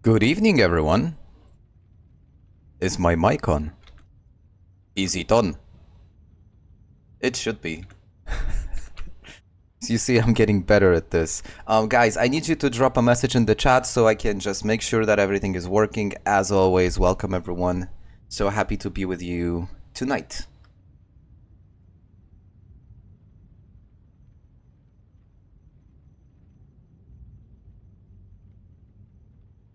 Good evening, everyone. Is my mic on? Is it on? It should be. So you see, I'm getting better at this. Guys, I need you to drop a message in the chat so I can just make sure that everything is working. As always, welcome everyone. So happy to be with you tonight.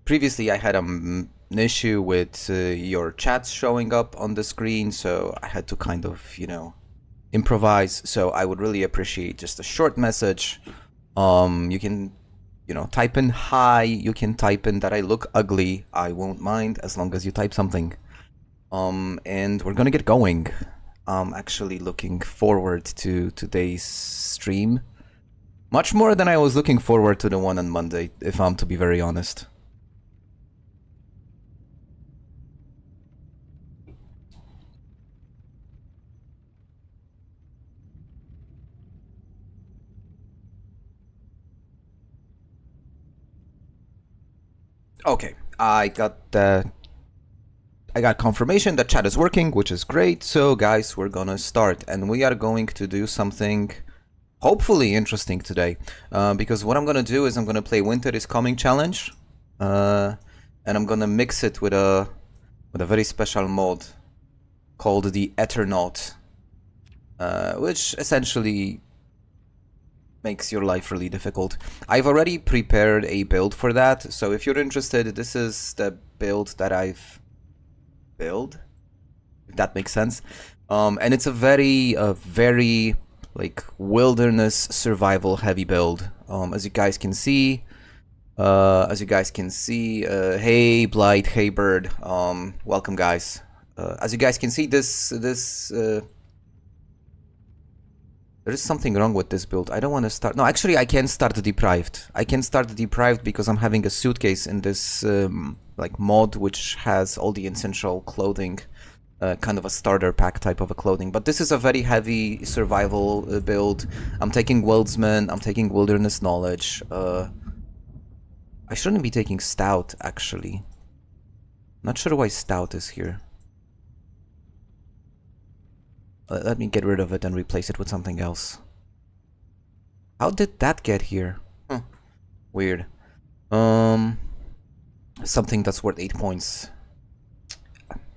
Previously, I had an issue with your chats showing up on the screen, so I had to kind of, you know, improvise. So I would really appreciate just a short message. You can, you know, type in hi, you can type in that I look ugly. I won't mind as long as you type something. And we're gonna get going. I'm actually looking forward to today's stream. Much more than I was looking forward to the one on Monday, if I'm to be very honest. Okay, I got confirmation that chat is working, which is great. So guys, we're gonna start, and we are going to do something hopefully interesting today, because what I'm gonna do is I'm gonna play Winter is Coming challenge, and I'm gonna mix it with a very special mod called the Eternaut, which essentially makes your life really difficult. I've already prepared a build for that, so if you're interested, this is the build that I've built, if that makes sense. And it's a very like wilderness survival heavy build. As you guys can see, hey Blight, hey Bird, welcome guys. As you guys can see, there is something wrong with this build. I don't want to start. No, actually, I can start deprived. I can start deprived because I'm having a suitcase in this like mod, which has all the essential clothing, kind of a starter pack type of a clothing. But this is a very heavy survival build. I'm taking Weldsman. I'm taking Wilderness Knowledge. I shouldn't be taking Stout, actually. Not sure why Stout is here. Let me get rid of it and replace it with something else. How did that get here? Huh. Weird. Something that's worth 8 points.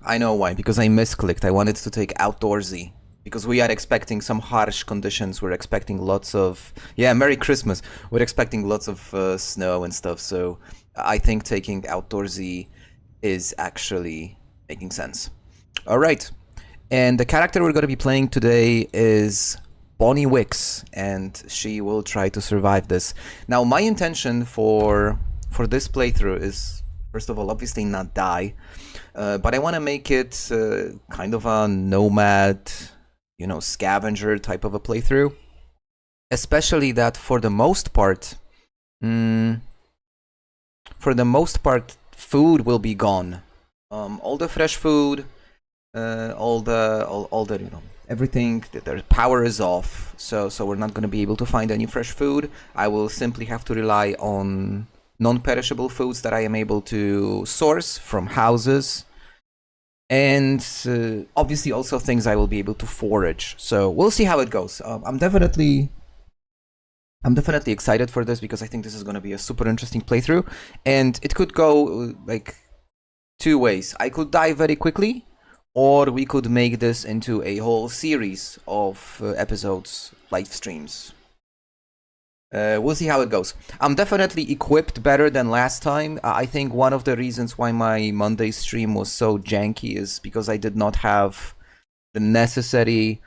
I know why, because I misclicked. I wanted to take Outdoorsy. Because we are expecting some harsh conditions. We're expecting lots of... Yeah, Merry Christmas. We're expecting lots of snow and stuff, so I think taking Outdoorsy is actually making sense. Alright. And the character we're going to be playing today is Bonnie Wicks, and she will try to survive this. Now, my intention for this playthrough is, first of all, obviously not die, but I want to make it kind of a nomad, you know, scavenger type of a playthrough. Especially that for the most part, food will be gone. All the fresh food, all the you know, everything, their power is off, so we're not going to be able to find any fresh food. I will simply have to rely on non-perishable foods that I am able to source from houses, and obviously also things I will be able to forage. So we'll see how it goes. I'm definitely excited for this because I think this is going to be a super interesting playthrough, and it could go like two ways. I could die very quickly, or we could make this into a whole series of episodes, live streams. We'll see how it goes. I'm definitely equipped better than last time. I think one of the reasons why my Monday stream was so janky is because I did not have the necessary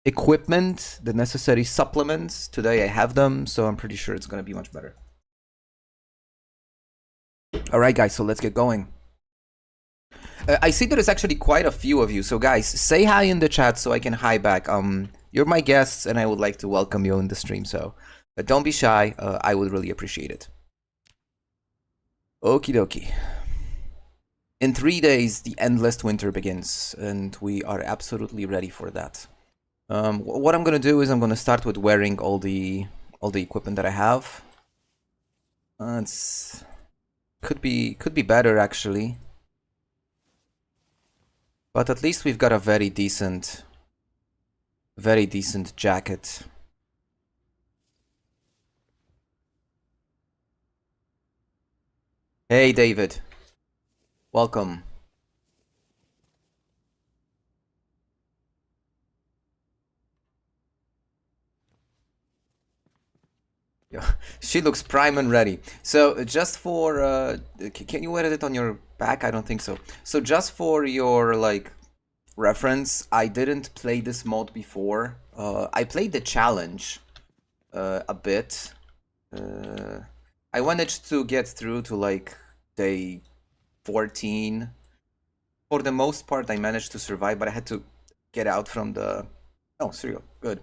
equipment, the necessary supplements. Today I have them, so I'm pretty sure it's going to be much better. Alright guys, so let's get going. I see there is actually quite a few of you, so guys, say hi in the chat so I can hi back. You're my guests and I would like to welcome you in the stream, so don't be shy, I would really appreciate it. Okie dokie. In 3 days, the endless winter begins, and we are absolutely ready for that. What I'm gonna do is I'm gonna start with wearing all the equipment that I have. It's could be better actually, but at least we've got a very decent jacket. Hey David, welcome. She looks prime and ready. So just for can you edit it on your back? I don't think so. So just for your like reference, I didn't play this mod before. I played the challenge a bit. I managed to get through to like day 14. For the most part, I managed to survive, but I had to get out from the... Oh, cereal. Good.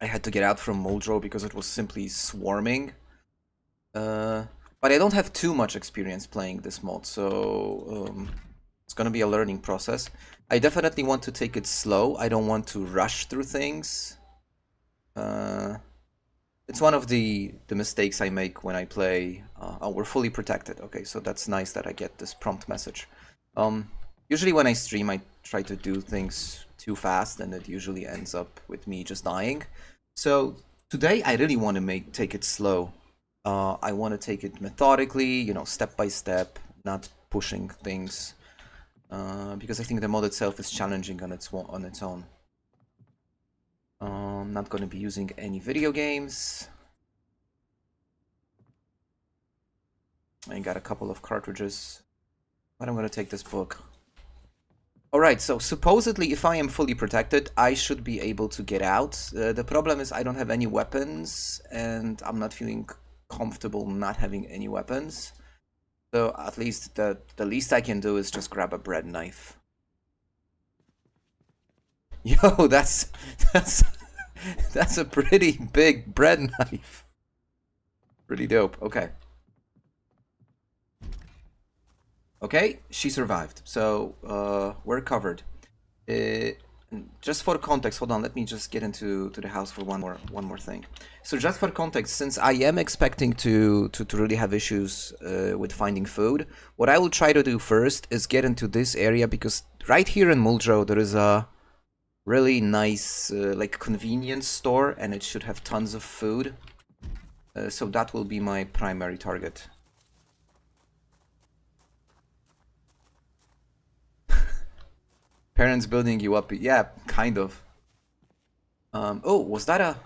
I had to get out from Muldrow because it was simply swarming. But I don't have too much experience playing this mod, so it's gonna be a learning process. I definitely want to take it slow. I don't want to rush through things. It's one of the mistakes I make when I play. Oh, we're fully protected. Okay, so that's nice that I get this prompt message. Usually when I stream, I try to do things too fast, and it usually ends up with me just dying. So today I really want to take it slow. I want to take it methodically, you know, step by step, not pushing things, because I think the mod itself is challenging on its own. I'm not going to be using any video games. I got a couple of cartridges, but I'm going to take this book. Alright, so supposedly if I am fully protected, I should be able to get out. The problem is I don't have any weapons, and I'm not feeling comfortable not having any weapons. So at least the least I can do is just grab a bread knife. Yo, that's a pretty big bread knife. Pretty dope. Okay. Okay, she survived, so we're covered. Just for context, hold on, let me just get into the house for one more thing. So just for context, since I am expecting to really have issues with finding food, what I will try to do first is get into this area, because right here in Muldrow there is a really nice like convenience store, and it should have tons of food. So that will be my primary target. Parents building you up, yeah, kind of. Oh, was that a...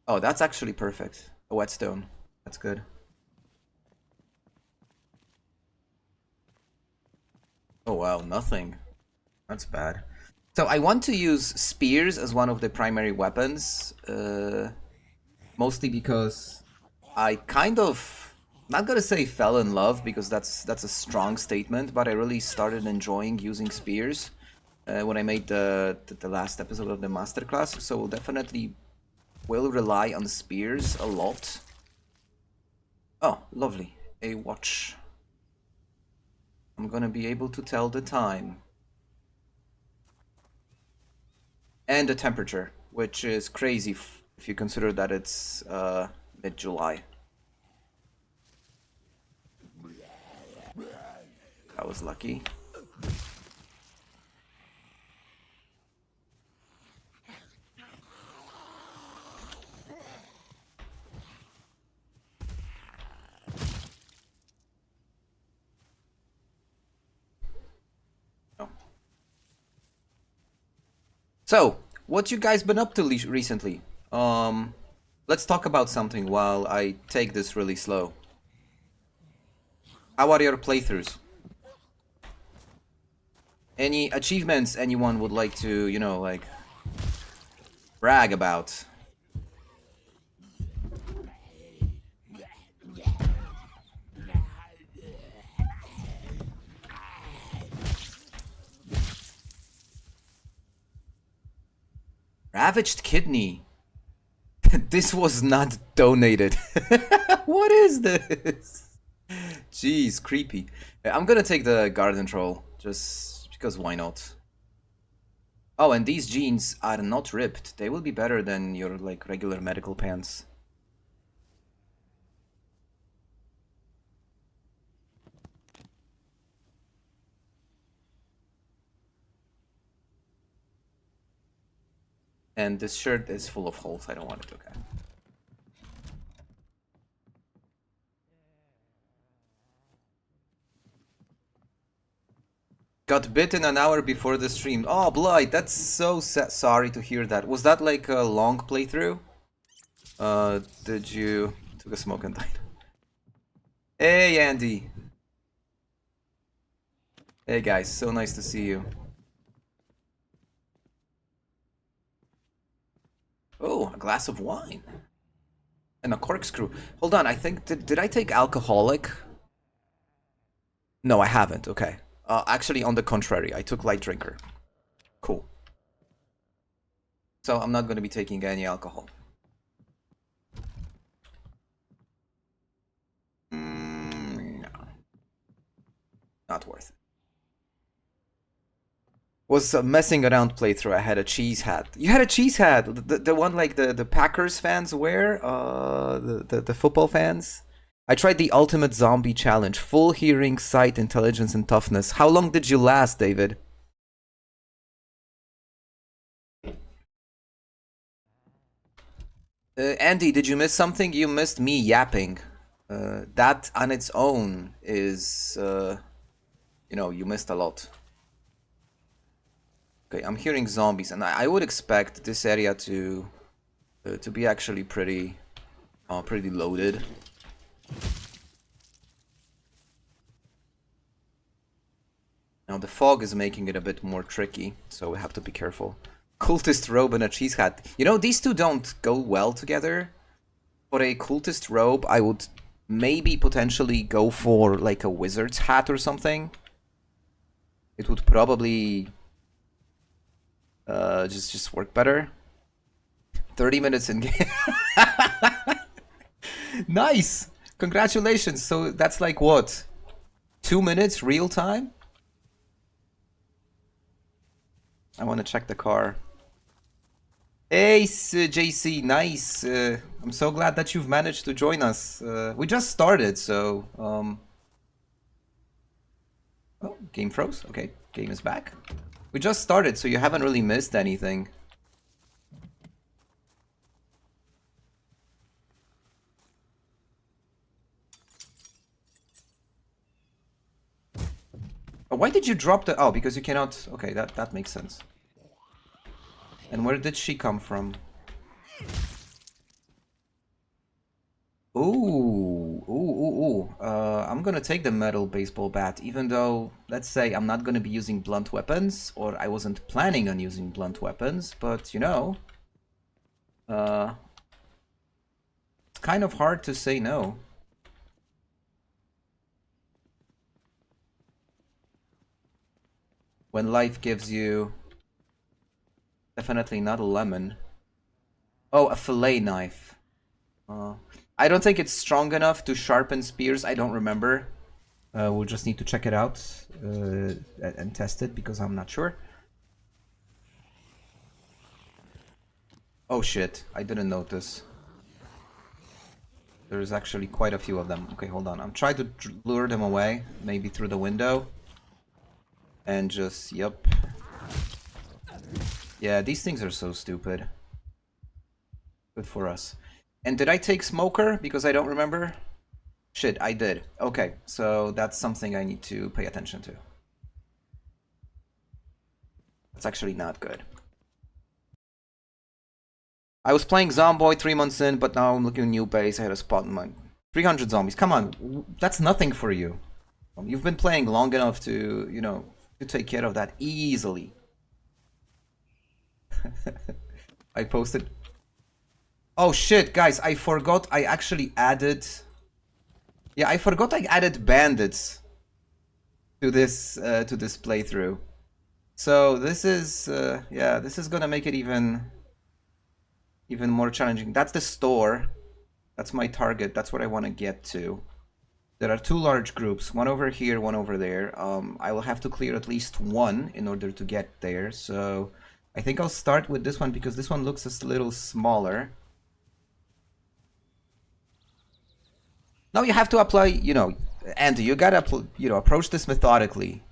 Oh, that's actually perfect. A whetstone. That's good. Oh wow, nothing. That's bad. So I want to use spears as one of the primary weapons, mostly because I kind of, not gonna say fell in love because that's a strong statement, but I really started enjoying using spears when I made the last episode of the masterclass. So definitely will rely on spears a lot. Oh, lovely, a watch. I'm gonna be able to tell the time. And the temperature, which is crazy if you consider that it's mid-July. I was lucky. Oh. So, what you guys been up to recently? Let's talk about something while I take this really slow. How are your playthroughs? Any achievements anyone would like to, you know, like, brag about? Ravaged kidney. This was not donated. What is this? Jeez, creepy. I'm gonna take the garden troll, just because why not? Oh, and these jeans are not ripped. They will be better than your, like, regular medical pants. And this shirt is full of holes. I don't want it, okay. Got bitten an hour before the stream. Oh, Blight, that's so sorry to hear that. Was that like a long playthrough? Did you... Took a smoke and died. Hey, Andy. Hey, guys, so nice to see you. Oh, a glass of wine. And a corkscrew. Hold on, I think... Did I take alcoholic? No, I haven't, okay. Actually, on the contrary, I took light drinker. Cool. So I'm not going to be taking any alcohol. No. Not worth it. Was a messing around playthrough. I had a cheese hat. You had a cheese hat! The one like the Packers fans wear? The football fans? I tried the ultimate zombie challenge. Full hearing, sight, intelligence, and toughness. How long did you last, David? Andy, did you miss something? You missed me yapping. That on its own is, you know, you missed a lot. Okay, I'm hearing zombies, and I would expect this area to be actually pretty loaded. Now the fog is making it a bit more tricky, so we have to be careful. Cultist robe and a cheese hat. You know, these two don't go well together. For a cultist robe, I would maybe potentially go for like a wizard's hat or something. It would probably just work better. 30 minutes in game. Nice! Congratulations! So that's like what? 2 minutes real time? I want to check the car. Hey, JC, nice. I'm so glad that you've managed to join us. We just started, so... Oh, game froze? Okay, game is back. We just started, so you haven't really missed anything. Oh, why did you drop the... Oh, because you cannot... Okay, that makes sense. And where did she come from? Ooh. I'm gonna take the metal baseball bat, even though, let's say, I'm not gonna be using blunt weapons, or I wasn't planning on using blunt weapons, but, you know, it's kind of hard to say no. When life gives you... Definitely not a lemon. Oh, a fillet knife. I don't think it's strong enough to sharpen spears. I don't remember. We'll just need to check it out and test it because I'm not sure. Oh shit, I didn't notice. There's actually quite a few of them. Okay, hold on. I'm trying to lure them away, maybe through the window. And just, yep. Yeah, these things are so stupid. Good for us. And did I take Smoker? Because I don't remember. Shit, I did. Okay, so that's something I need to pay attention to. That's actually not good. I was playing Zomboid 3 months in, but now I'm looking at a new base. I had a spot in mind. 300 zombies. Come on, that's nothing for you. You've been playing long enough to, you know, to take care of that easily. I posted... Oh shit, guys, I forgot I actually added... Yeah, I forgot I added bandits to this playthrough. So this is, yeah, this is gonna make it even more challenging. That's the store. That's my target. That's what I want to get to. There are 2 large groups, one over here, one over there. I will have to clear at least one in order to get there. So I think I'll start with this one because this one looks a little smaller. Now you have to apply, you know, and you gotta, you know, approach this methodically.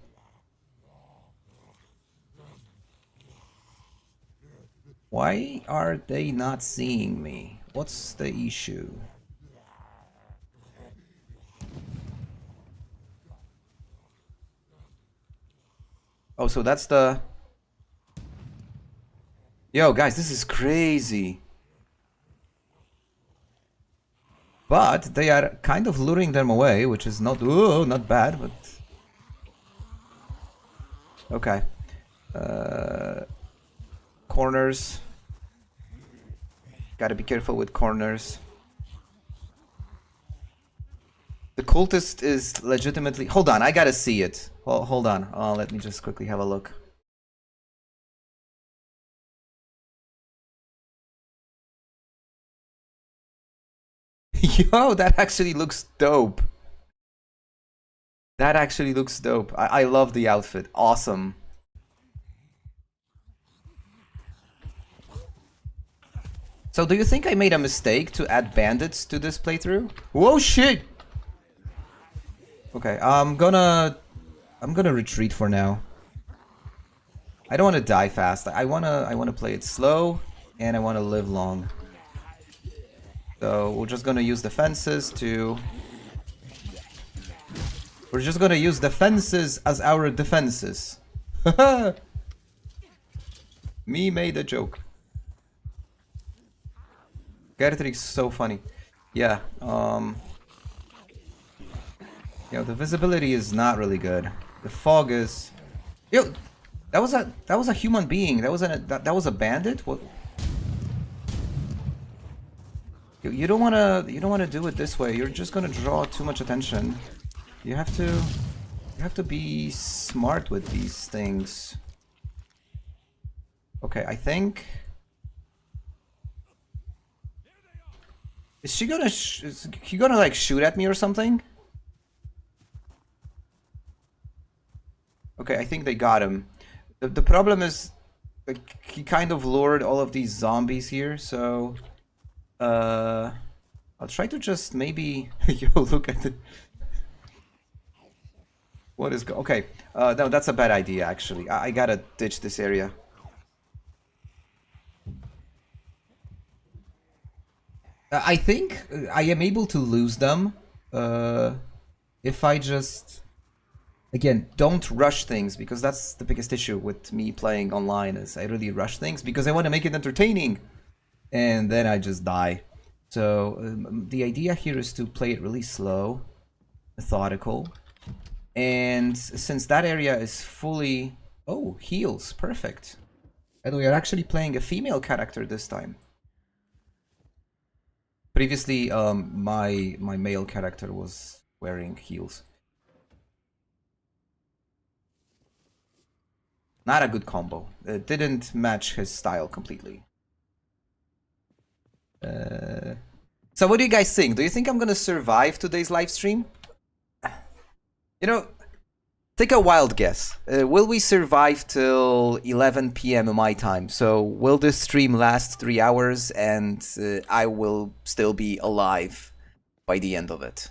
Why are they not seeing me? What's the issue? Oh, so that's the... Yo, guys, this is crazy. But they are kind of luring them away, which is not bad, but... Okay. Corners. Gotta be careful with corners. The cultist is legitimately... Hold on, I gotta see it. Hold on. Let me just quickly have a look. Yo, that actually looks dope. That actually looks dope. I love the outfit. Awesome. So do you think I made a mistake to add bandits to this playthrough? Whoa, shit! Okay, I'm gonna retreat for now. I don't want to die fast. I wanna play it slow, and I wanna live long. So we're just gonna use the fences to... We're just gonna use the fences as our defenses. Me made a joke. Gertrik's so funny. Yeah, you know, the visibility is not really good. The fog is... Yo, that was a human being. That was a bandit? What? You don't wanna do it this way. You're just gonna draw too much attention. You have to be smart with these things. Okay, I think... Is he gonna like shoot at me or something? Okay, I think they got him. The problem is, like, he kind of lured all of these zombies here, so... I'll try to just maybe... Yo, look at it. What is... Okay, no, that's a bad idea, actually. I gotta ditch this area. I think I am able to lose them if I just... Again, don't rush things, because that's the biggest issue with me playing online, is I really rush things because I want to make it entertaining, and then I just die. So the idea here is to play it really slow methodical. And since that area is fully... Oh, heals. Perfect. And we are actually playing a female character this time. Previously, my male character was wearing heals. Not a good combo. It didn't match his style completely. So what do you guys think? Do you think I'm gonna survive today's live stream? You know, take a wild guess. Will we survive till 11 PM my time? So will this stream last 3 hours and I will still be alive by the end of it?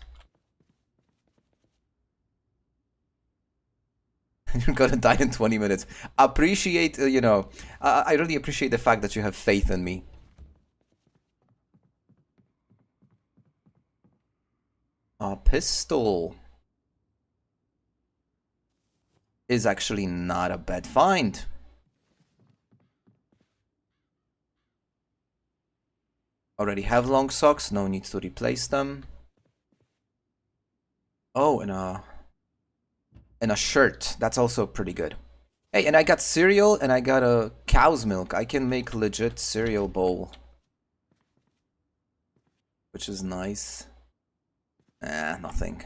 You're gonna die in 20 minutes. Appreciate, you know, I really appreciate the fact that you have faith in me. A pistol is actually not a bad find. Already have long socks, no need to replace them. Oh, and a shirt. That's also pretty good. Hey, and I got cereal and I got a cow's milk. I can make legit cereal bowl, which is nice. Nothing.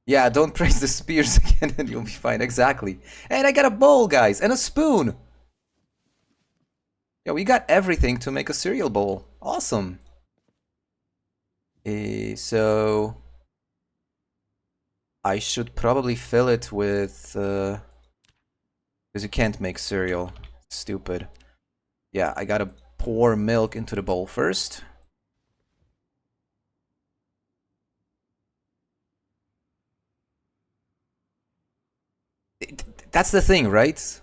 Yeah, don't praise the spears again and you'll be fine. Exactly. And I got a bowl, guys, and a spoon. Yeah, we got everything to make a cereal bowl. Awesome. So I should probably fill it with... because you can't make cereal. Stupid. Yeah, I gotta pour milk into the bowl first. That's the thing, right?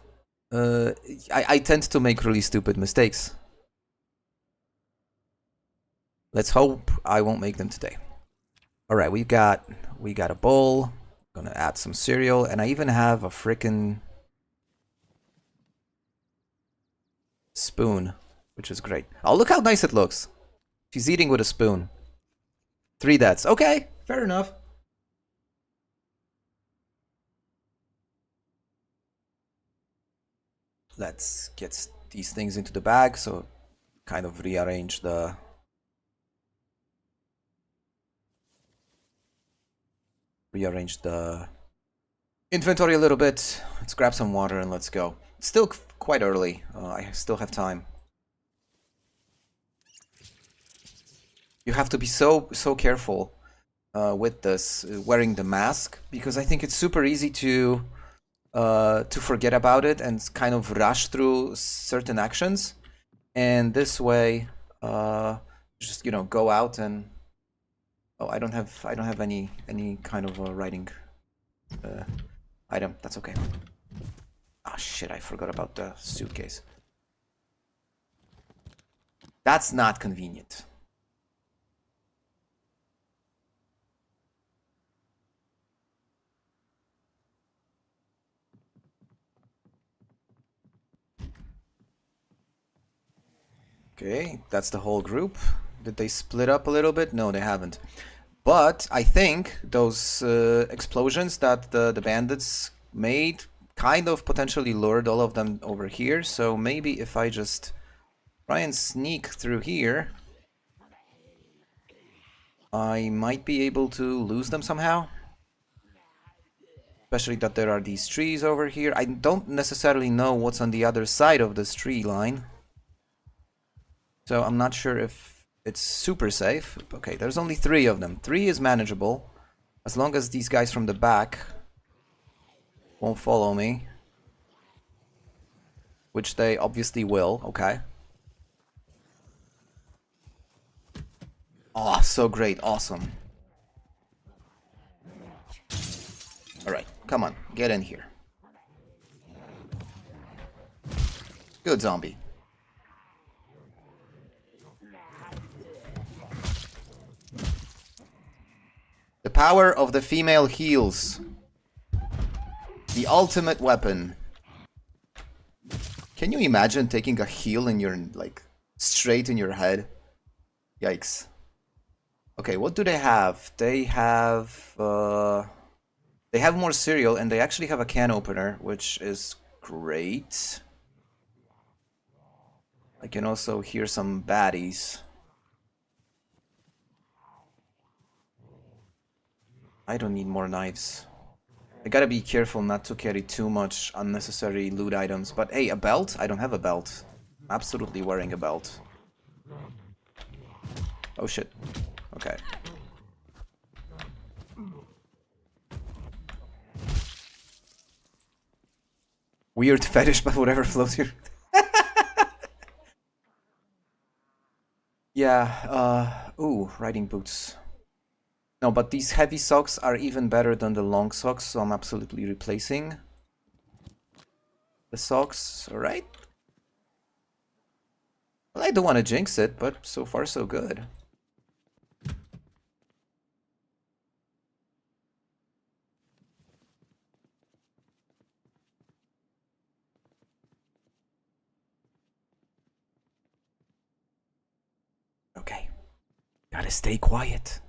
I tend to make really stupid mistakes. Let's hope I won't make them today. All right, we got a bowl. Gonna add some cereal, and I even have a frickin' spoon, which is great. Oh, look how nice it looks. She's eating with a spoon. 3 deaths. Okay, fair enough. Let's get these things into the bag, so kind of rearrange the... inventory a little bit. Let's grab some water and let's go. It's still quite early. I still have time. You have to be so careful with this, wearing the mask, because I think it's super easy to forget about it and kind of rush through certain actions. And this way, just, you know, go out and... Oh, I don't have any kind of writing item. That's okay. Ah, shit, I forgot about the suitcase. That's not convenient. Okay, that's the whole group. Did they split up a little bit? No, they haven't. But I think those explosions that the bandits made kind of potentially lured all of them over here. So maybe if I just try and sneak through here, I might be able to lose them somehow. Especially that there are these trees over here. I don't necessarily know what's on the other side of this tree line. So I'm not sure if it's super safe. Okay, there's only 3 of them. 3 is manageable. As long as these guys from the back won't follow me. Which they obviously will. Okay. Oh, so great. Awesome. Alright, come on. Get in here. Good zombie. The power of the female heals. The ultimate weapon. Can you imagine taking a heal in your, like, straight in your head? Yikes. Okay, what do they have? They have more cereal, and they actually have a can opener, which is great. I can also hear some baddies. I don't need more knives. I gotta be careful not to carry too much unnecessary loot items. But hey, a belt? I don't have a belt. I'm absolutely wearing a belt. Oh shit. Okay. Weird fetish, but whatever floats here. Yeah, ooh, riding boots. No, but these heavy socks are even better than the long socks, so I'm absolutely replacing the socks, alright? Well, I don't want to jinx it, but so far so good. Okay. Gotta stay quiet.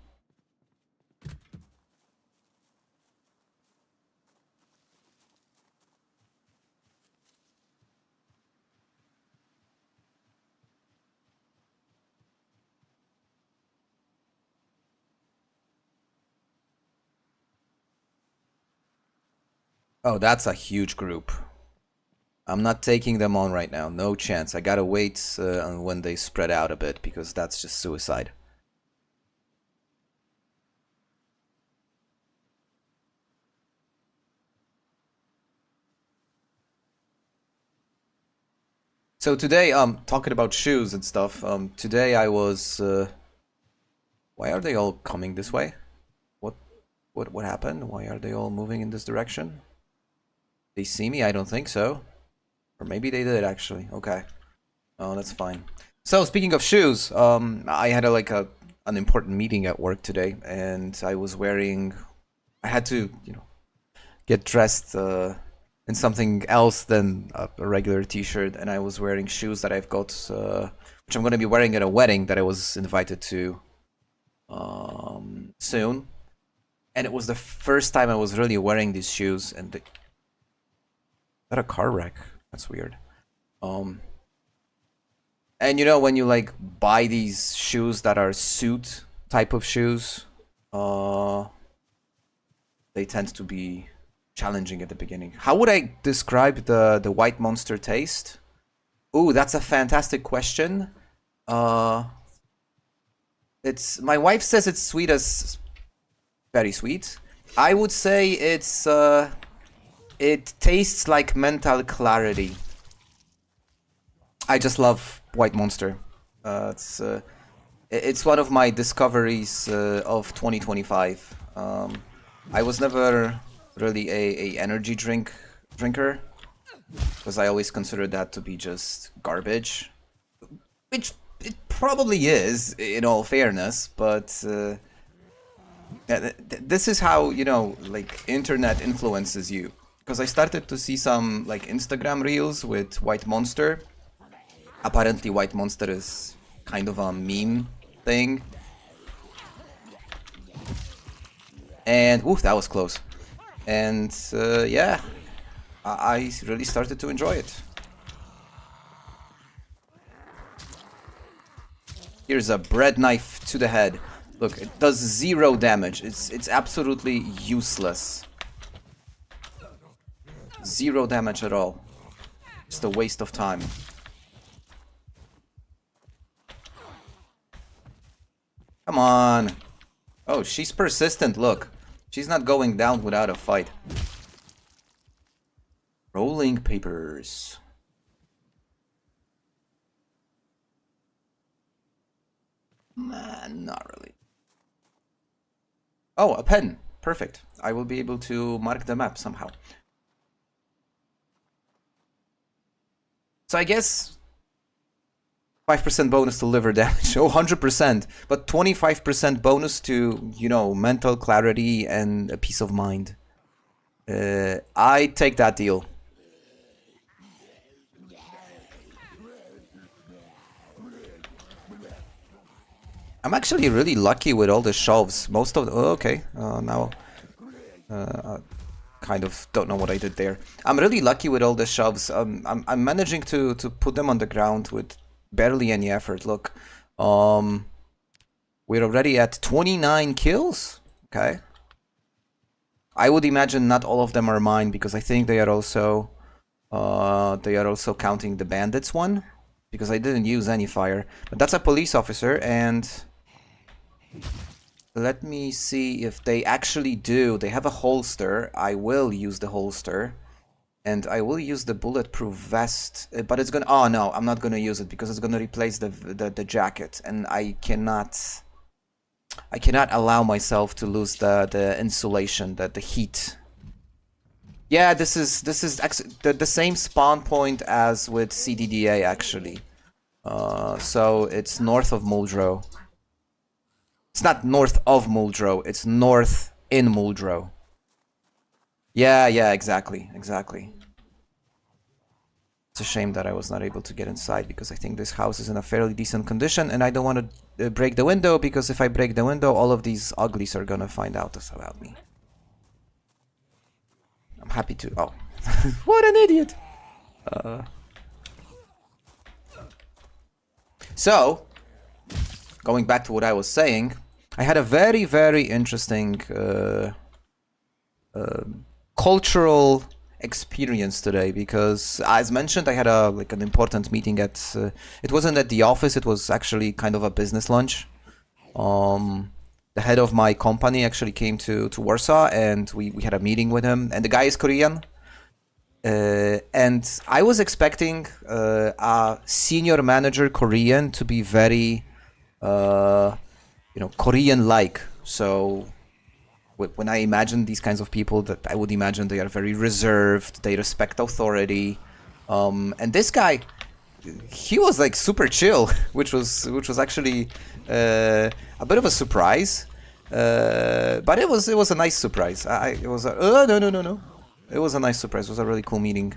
Oh, that's a huge group. I'm not taking them on right now. No chance. I gotta wait on when they spread out a bit, because that's just suicide. So today, talking about shoes and stuff, today I was, why are they all coming this way? What happened? Why are they all moving in this direction? They see me? I don't think so. Or maybe they did, actually. Okay. Oh, that's fine. So, speaking of shoes, I had an important meeting at work today, and I had to, get dressed in something else than a regular t-shirt, and I was wearing shoes that I've got, which I'm going to be wearing at a wedding that I was invited to soon. And it was the first time I was really wearing these shoes, and is that a car wreck? That's weird. And when you like buy these shoes that are suit type of shoes, they tend to be challenging at the beginning. How would I describe the white monster taste? Ooh, that's a fantastic question. It's my wife says it's sweet as very sweet. I would say it tastes like mental clarity. I just love White Monster. It's one of my discoveries of 2025. I was never really a energy drinker, because I always considered that to be just garbage, which it probably is, in all fairness. But this is how like internet influences you. Because I started to see some like Instagram reels with White Monster. Apparently, White Monster is kind of a meme thing. And oof, that was close. And yeah, I really started to enjoy it. Here's a bread knife to the head. Look, it does 0 damage. It's absolutely useless. 0 damage at all. Just a waste of time. Come on. Oh, she's persistent, look. She's not going down without a fight. Rolling papers. Man, not really. Oh, a pen. Perfect. I will be able to mark the map somehow. So I guess 5% bonus to liver damage. Oh, 100%. But 25% bonus to, mental clarity and a peace of mind. I take that deal. I'm actually really lucky with all the shelves. Most of the... Oh, okay, now... kind of don't know what I did there. I'm really lucky with all the shelves. I'm managing to put them on the ground with barely any effort. Look, we're already at 29 kills. Okay. I would imagine not all of them are mine because I think they are also counting the bandits one because I didn't use any fire. But that's a police officer, and let me see if they actually do. They have a holster. I will use the holster. And I will use the bulletproof vest. But it's gonna... Oh, no. I'm not gonna use it because it's gonna replace the jacket. And I cannot allow myself to lose the insulation, the heat. Yeah, this is the same spawn point as with CDDA, actually. So it's north of Muldrow. It's not north of Muldrow, it's north in Muldrow. Yeah, exactly. It's a shame that I was not able to get inside because I think this house is in a fairly decent condition and I don't want to break the window because if I break the window, all of these uglies are gonna find out about me. I'm happy to... Oh. What an idiot! So, going back to what I was saying, I had a very, very interesting cultural experience today because, as mentioned, I had an important meeting at... it wasn't at the office, it was actually kind of a business lunch. The head of my company actually came to Warsaw and we had a meeting with him, and the guy is Korean. And I was expecting a senior manager Korean to be very, Korean-like. So when I imagine these kinds of people, that I would imagine they are very reserved, they respect authority. And this guy, he was like super chill, which was actually a bit of a surprise. But it was a nice surprise. It was a no. It was a nice surprise. It was a really cool meeting.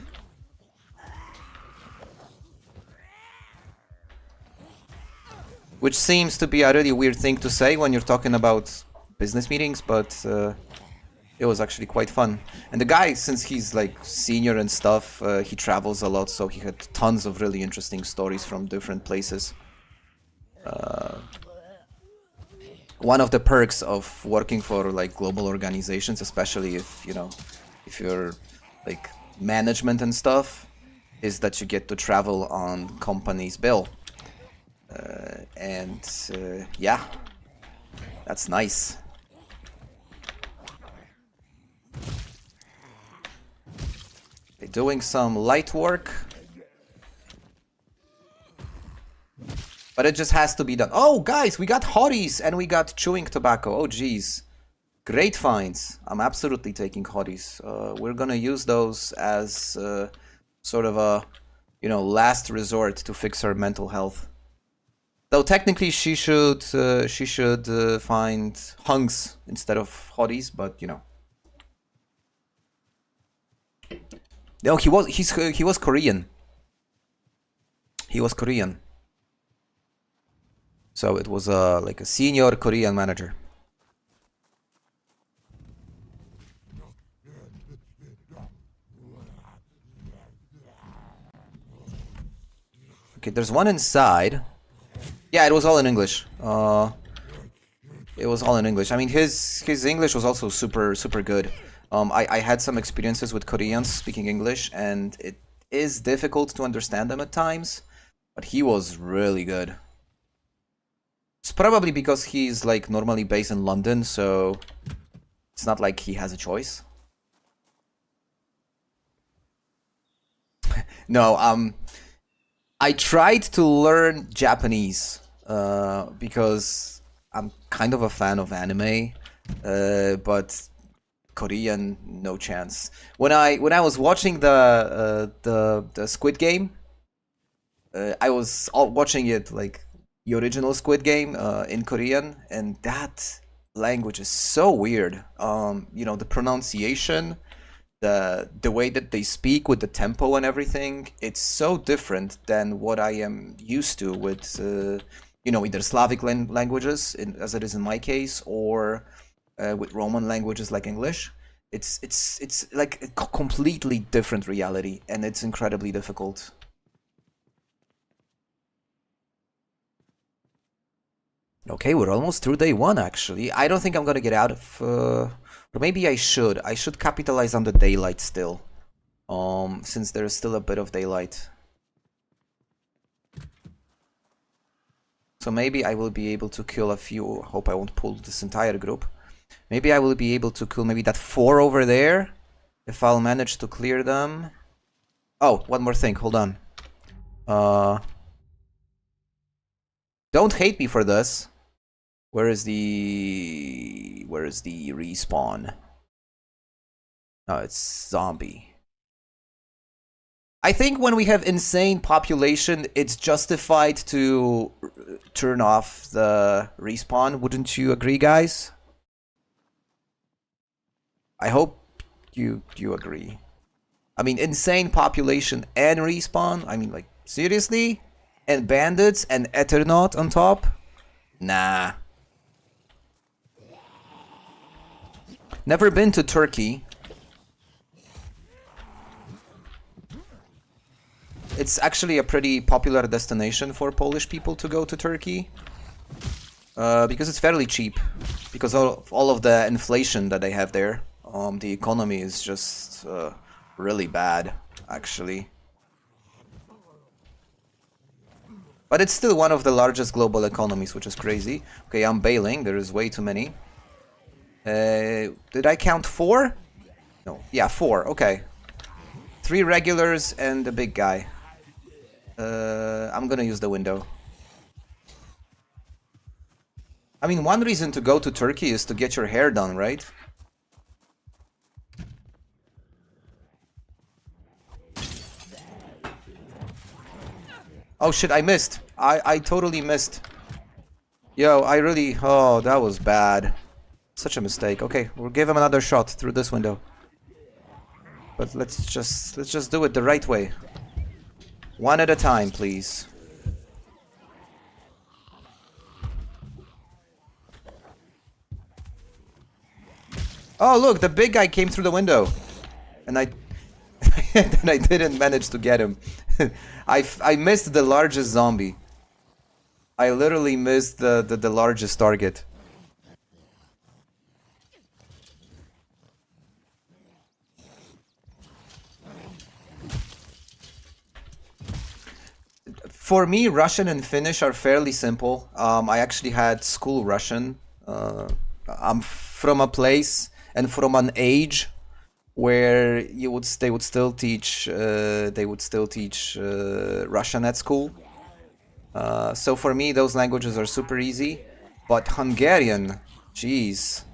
Which seems to be a really weird thing to say when you're talking about business meetings, but it was actually quite fun. And the guy, since he's like senior and stuff, he travels a lot, so he had tons of really interesting stories from different places. One of the perks of working for like global organizations, especially if you're like management and stuff, is that you get to travel on company's bill. Yeah, that's nice. They're doing some light work. But it just has to be done. Oh, guys, we got hotties and we got chewing tobacco. Oh, geez. Great finds. I'm absolutely taking hotties. We're gonna use those as sort of a, last resort to fix her mental health. Though technically she should find hunks instead of hotties, but No, he was Korean. He was Korean. So it was like a senior Korean manager. Okay, there's one inside. Yeah, it was all in English. It was all in English. I mean, his English was also super good. I had some experiences with Koreans speaking English, and it is difficult to understand them at times, but he was really good. It's probably because he's like normally based in London, so it's not like he has a choice. No, I tried to learn Japanese because I'm kind of a fan of anime, but Korean, no chance. When I was watching the Squid Game, I was watching it like the original Squid Game in Korean, and that language is so weird. The pronunciation, the way that they speak with the tempo and everything, it's so different than what I am used to with you know, either Slavic languages, as it is in my case, or with Roman languages like English. It's like a completely different reality, and it's incredibly difficult. Okay, we're almost through day one, actually. I don't think I'm gonna get out of... or maybe I should. I should capitalize on the daylight still. Since there's still a bit of daylight. So maybe I will be able to kill a few... Hope I won't pull this entire group. Maybe I will be able to kill maybe that 4 over there. If I'll manage to clear them. Oh, one more thing. Hold on. Don't hate me for this. Where is the respawn? Oh, it's zombie. I think when we have insane population, it's justified to turn off the respawn. Wouldn't you agree, guys? I hope you agree. I mean, insane population and respawn? I mean, like, seriously? And bandits and Eternaut on top? Nah. Never been to Turkey. It's actually a pretty popular destination for Polish people to go to Turkey. Because it's fairly cheap. Because all of the inflation that they have there. The economy is just really bad, actually. But it's still one of the largest global economies, which is crazy. Okay, I'm bailing. There is way too many. Did I count 4? No. Yeah, 4. Okay. 3 regulars and a big guy. I'm gonna use the window. I mean, one reason to go to Turkey is to get your hair done, right? Oh shit, I missed. I totally missed. Yo, I really... Oh, that was bad. Such a mistake. Okay, we'll give him another shot through this window. But let's just do it the right way. One at a time, please. Oh, look, the big guy came through the window. And I and I didn't manage to get him. I missed the largest zombie. I literally missed the largest target. For me, Russian and Finnish are fairly simple. I actually had school Russian. I'm from a place and from an age where they would still teach Russian at school. So for me, those languages are super easy. But Hungarian, jeez.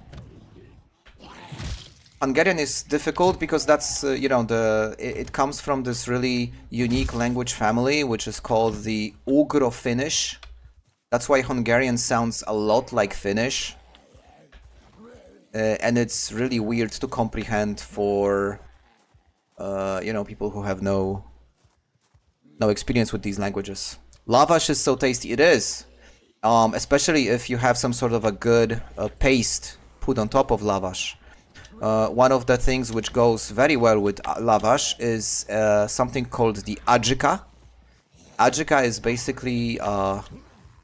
Hungarian is difficult because that's, you know, it comes from this really unique language family, which is called the Ugro-Finnish. That's why Hungarian sounds a lot like Finnish. And it's really weird to comprehend for, you know, people who have no experience with these languages. Lavash is so tasty. It is. Especially if you have some sort of a good paste put on top of lavash. One of the things which goes very well with lavash is something called the adjika. Adjika is basically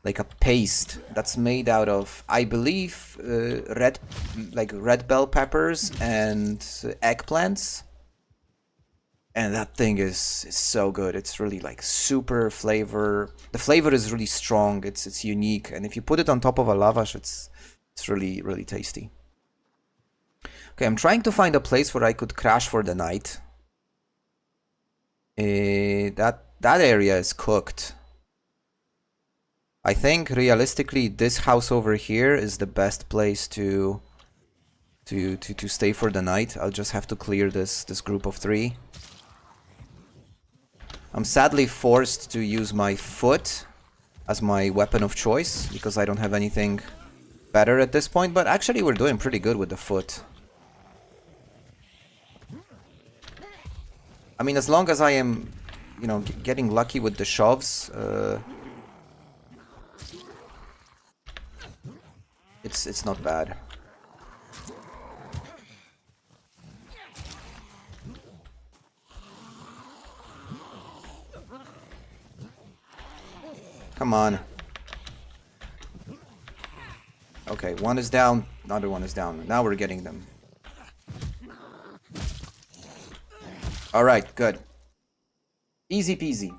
like a paste that's made out of, I believe, red bell peppers and eggplants. And that thing is so good. It's really like super flavor. The flavor is really strong. It's unique. And if you put it on top of a lavash, it's really, really tasty. Okay, I'm trying to find a place where I could crash for the night. That area is cooked. I think realistically this house over here is the best place to stay for the night. I'll just have to clear this group of 3. I'm sadly forced to use my foot as my weapon of choice because I don't have anything better at this point, but actually we're doing pretty good with the foot. I mean, as long as I am, you know, getting lucky with the shoves, it's not bad. Come on. Okay, one is down, another one is down. Now we're getting them. Alright, good. Easy peasy.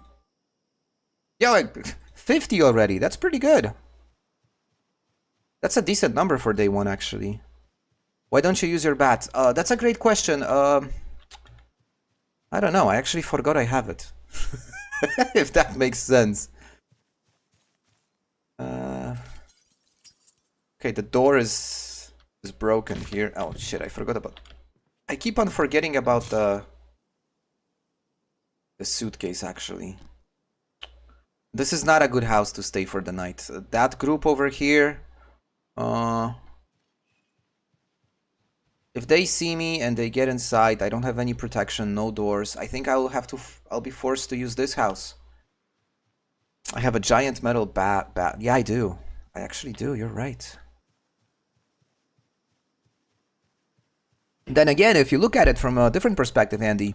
Yeah, like 50 already. That's pretty good. That's a decent number for day one, actually. Why don't you use your bat? That's a great question. I don't know. I actually forgot I have it. If that makes sense. Okay, the door is broken here. Oh shit, I forgot about... I keep on forgetting about the suitcase, actually. This is not a good house to stay for the night. That group over here... if they see me and they get inside, I don't have any protection, no doors. I think I'll be forced to use this house. I have a giant metal bat. Yeah, I do. I actually do, you're right. Then again, if you look at it from a different perspective, Andy,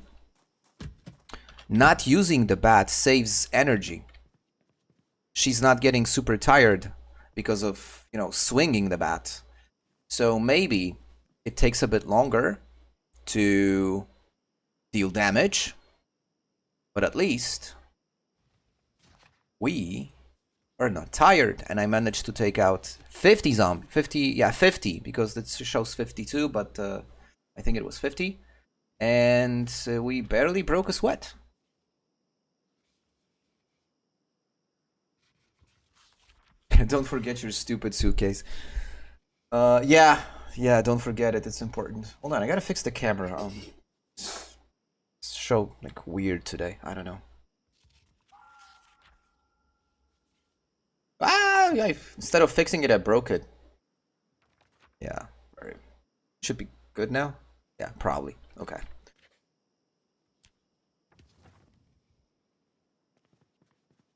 not using the bat saves energy. She's not getting super tired because of, you know, swinging the bat. So maybe it takes a bit longer to deal damage, but at least we are not tired. And I managed to take out 50 zombies. 50, because it shows 52, but I think it was 50. And we barely broke a sweat. Don't forget your stupid suitcase. Yeah, don't forget it. It's important. Hold on, I gotta fix the camera. It's show like weird today. I don't know. Ah, yeah, instead of fixing it, I broke it. Yeah, right. Should be good now. Yeah, probably. Okay.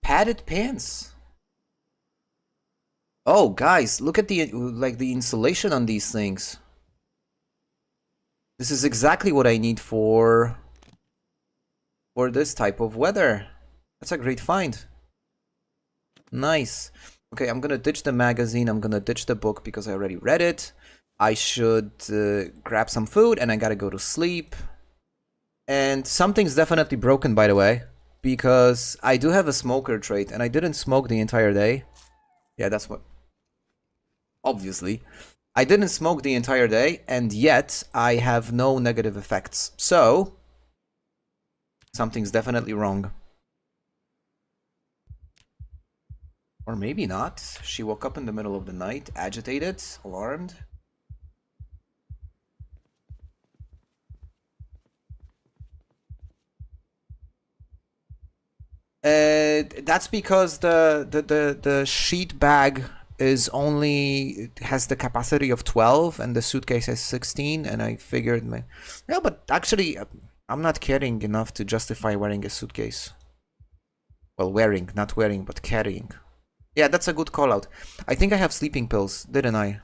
Padded pants. Oh, guys, look at the insulation on these things. This is exactly what I need for this type of weather. That's a great find. Nice. Okay, I'm gonna ditch the magazine. I'm gonna ditch the book because I already read it. I should grab some food and I gotta go to sleep. And something's definitely broken, by the way, because I do have a smoker trait and I didn't smoke the entire day. Yeah, that's what... Obviously. I didn't smoke the entire day, and yet I have no negative effects. So, something's definitely wrong. Or maybe not. She woke up in the middle of the night, agitated, alarmed. That's because the sheet bag is only has the capacity of 12 and the suitcase has 16, and I figured no, but actually I'm not carrying enough to justify wearing a suitcase. Well, wearing, not wearing, but carrying. Yeah, that's a good call out. I think I have sleeping pills, didn't I?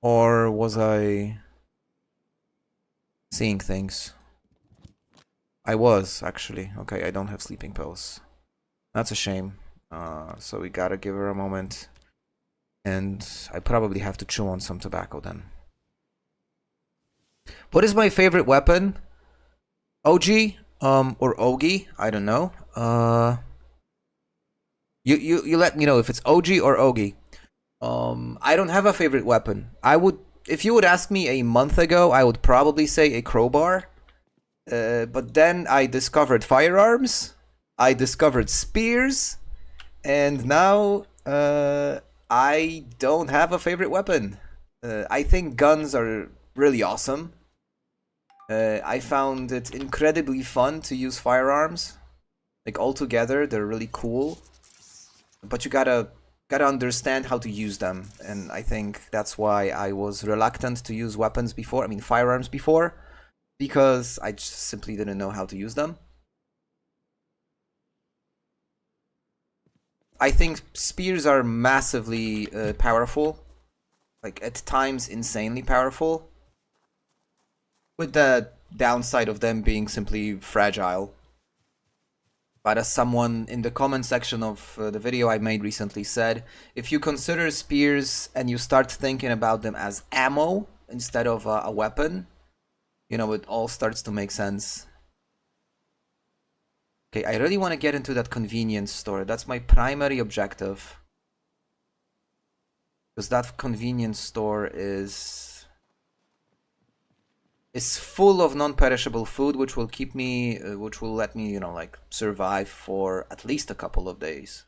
Or was I seeing things? I was, actually. Okay, I don't have sleeping pills. That's a shame. So we gotta give her a moment. And I probably have to chew on some tobacco then. What is my favorite weapon? OG? Or Ogi? I don't know. You let me know if it's OG or Ogi. I don't have a favorite weapon. If you would ask me a month ago, I would probably say a crowbar. But then I discovered firearms, I discovered spears, and now I don't have a favorite weapon. I think guns are really awesome. I found it incredibly fun to use firearms. Like, altogether, they're really cool. But you gotta understand how to use them, and I think that's why I was reluctant to use weapons before, I mean firearms before. Because I just simply didn't know how to use them. I think spears are massively powerful, like at times insanely powerful, with the downside of them being simply fragile. But as someone in the comment section of the video I made recently said, if you consider spears and you start thinking about them as ammo instead of a weapon, you know, it all starts to make sense. Okay, I really want to get into that convenience store. That's my primary objective. Because that convenience store is full of non-perishable food, which will keep me, which will let me, you know, like survive for at least a couple of days.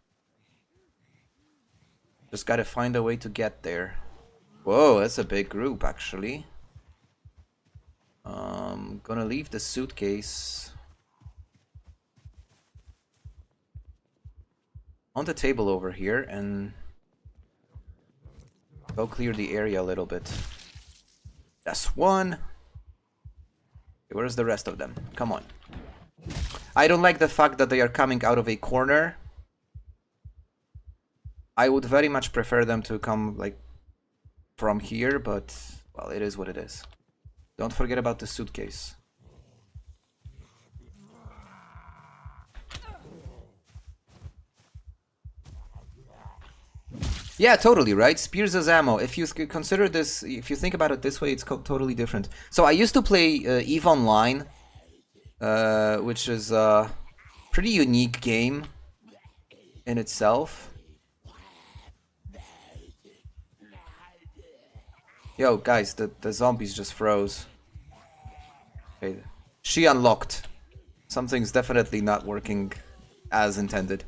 Just gotta find a way to get there. Whoa, that's a big group, actually. Gonna leave the suitcase on the table over here and go clear the area a little bit. That's one. Where's the rest of them? Come on. I don't like the fact that they are coming out of a corner. I would very much prefer them to come, like, from here, but, well, it is what it is. Don't forget about the suitcase. Yeah, totally, right? Spears as ammo. If you consider this, if you think about it this way, it's totally different. So I used to play EVE Online, which is a pretty unique game in itself. Yo, guys, the zombies just froze. Okay, she unlocked. Something's definitely not working as intended.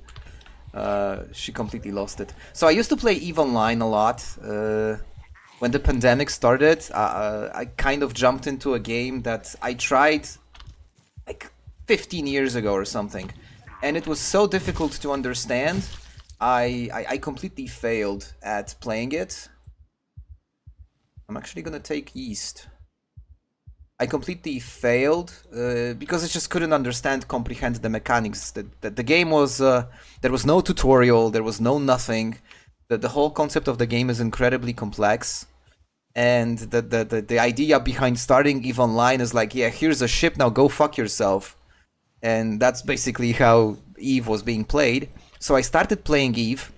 She completely lost it. So I used to play EVE Online a lot. When the pandemic started, I kind of jumped into a game that I tried like 15 years ago or something. And it was so difficult to understand, I completely failed at playing it. I'm actually gonna take East. I completely failed because I just couldn't comprehend the mechanics. The game was there was no tutorial, there was no nothing. The whole concept of the game is incredibly complex, and the idea behind starting EVE Online is like, yeah, here's a ship, now go fuck yourself, and that's basically how EVE was being played. So I started playing EVE.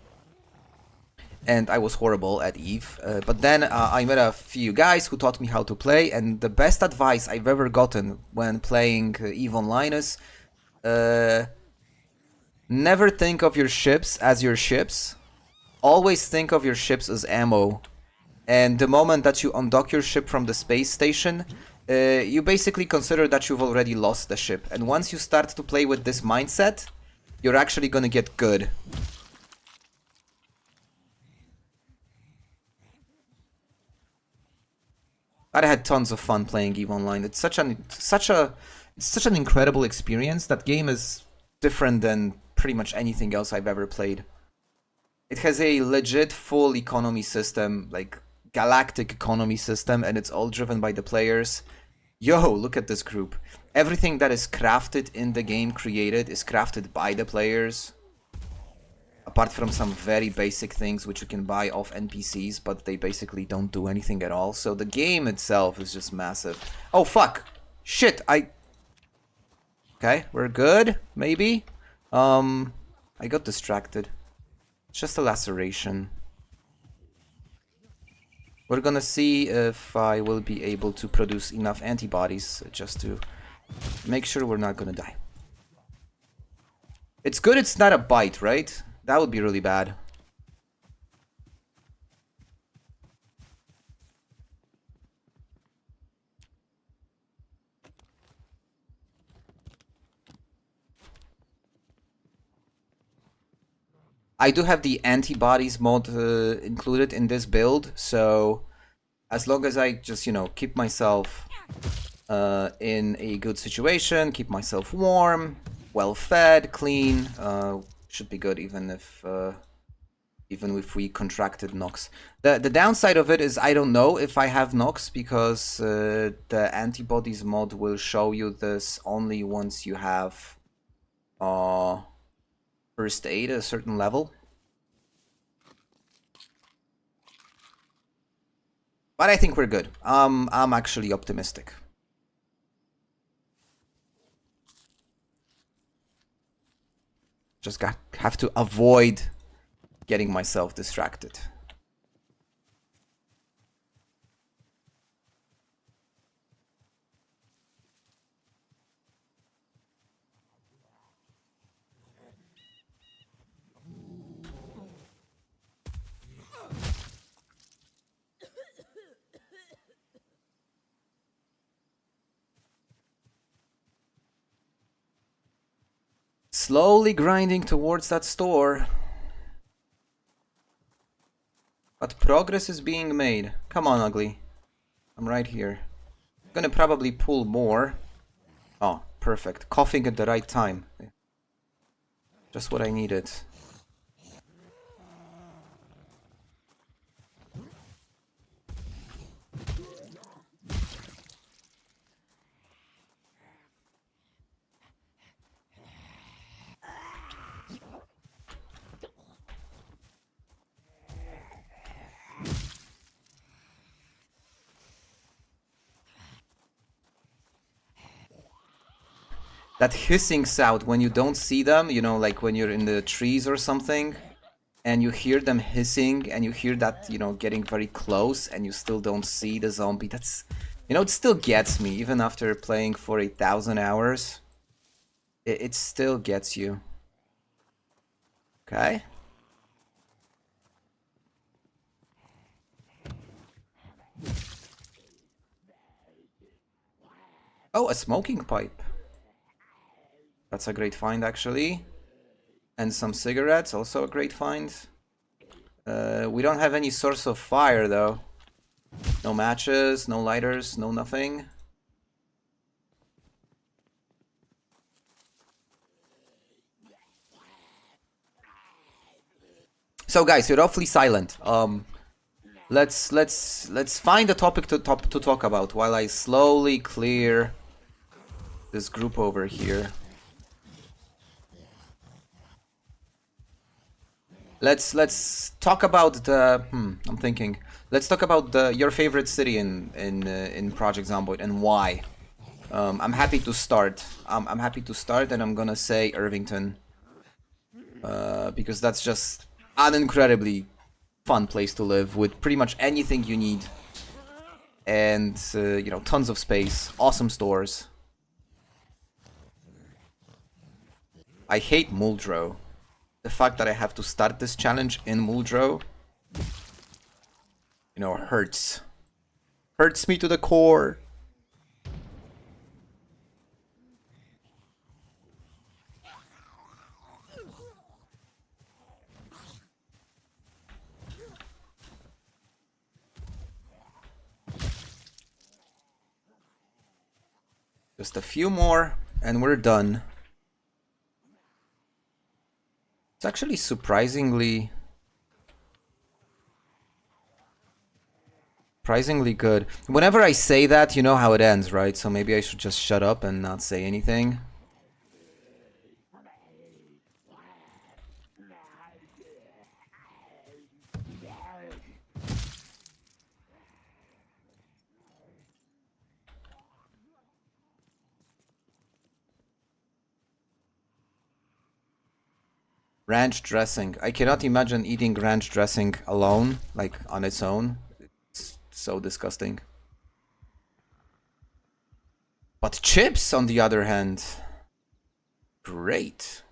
And I was horrible at EVE, but then I met a few guys who taught me how to play, and the best advice I've ever gotten when playing EVE Online is never think of your ships as your ships, always think of your ships as ammo. And the moment that you undock your ship from the space station, you basically consider that you've already lost the ship, and once you start to play with this mindset, you're actually gonna get good. I had tons of fun playing EVE Online. It's such an incredible experience. That game is different than pretty much anything else I've ever played. It has a legit full economy system, like galactic economy system, and it's all driven by the players. Yo, look at this group. Everything that is crafted in the game created is crafted by the players. Apart from some very basic things which you can buy off NPCs, but they basically don't do anything at all. So the game itself is just massive. Oh, fuck! Shit, Okay, we're good, maybe? I got distracted. It's just a laceration. We're gonna see if I will be able to produce enough antibodies just to make sure we're not gonna die. It's good it's not a bite, right? That would be really bad. I do have the antibodies mod included in this build, so as long as I just, you know, keep myself in a good situation, keep myself warm, well fed, clean, should be good even if we contracted Knox. The downside of it is I don't know if I have Knox, because the antibodies mod will show you this only once you have first aid at a certain level. But I think we're good. I'm actually optimistic. Just have to avoid getting myself distracted. Slowly grinding towards that store. But progress is being made. Come on, Ugly. I'm right here. Gonna probably pull more. Oh, perfect. Coughing at the right time. Just what I needed. That hissing sound when you don't see them, you know, like when you're in the trees or something, and you hear them hissing, and you hear that, you know, getting very close, and you still don't see the zombie. That's, you know, it still gets me, even after playing for 1,000 hours. It still gets you. Okay. Oh, a smoking pipe. That's a great find, actually. And some cigarettes, also a great find. We don't have any source of fire, though. No matches, no lighters, no nothing. So, guys, you're awfully silent. Let's find a topic to talk about while I slowly clear this group over here. Let's talk about the I'm thinking. Let's talk about your favorite city in Project Zomboid and why. I'm happy to start. I'm happy to start, and I'm gonna say Irvington, because that's just an incredibly fun place to live with pretty much anything you need, and you know, tons of space, awesome stores. I hate Muldrow. The fact that I have to start this challenge in Muldrow, you know, hurts. Hurts me to the core. Just a few more, and we're done. It's actually surprisingly good. Whenever I say that, you know how it ends, right? So maybe I should just shut up and not say anything. Ranch dressing. I cannot imagine eating ranch dressing alone, like on its own. It's so disgusting. But chips, on the other hand, great.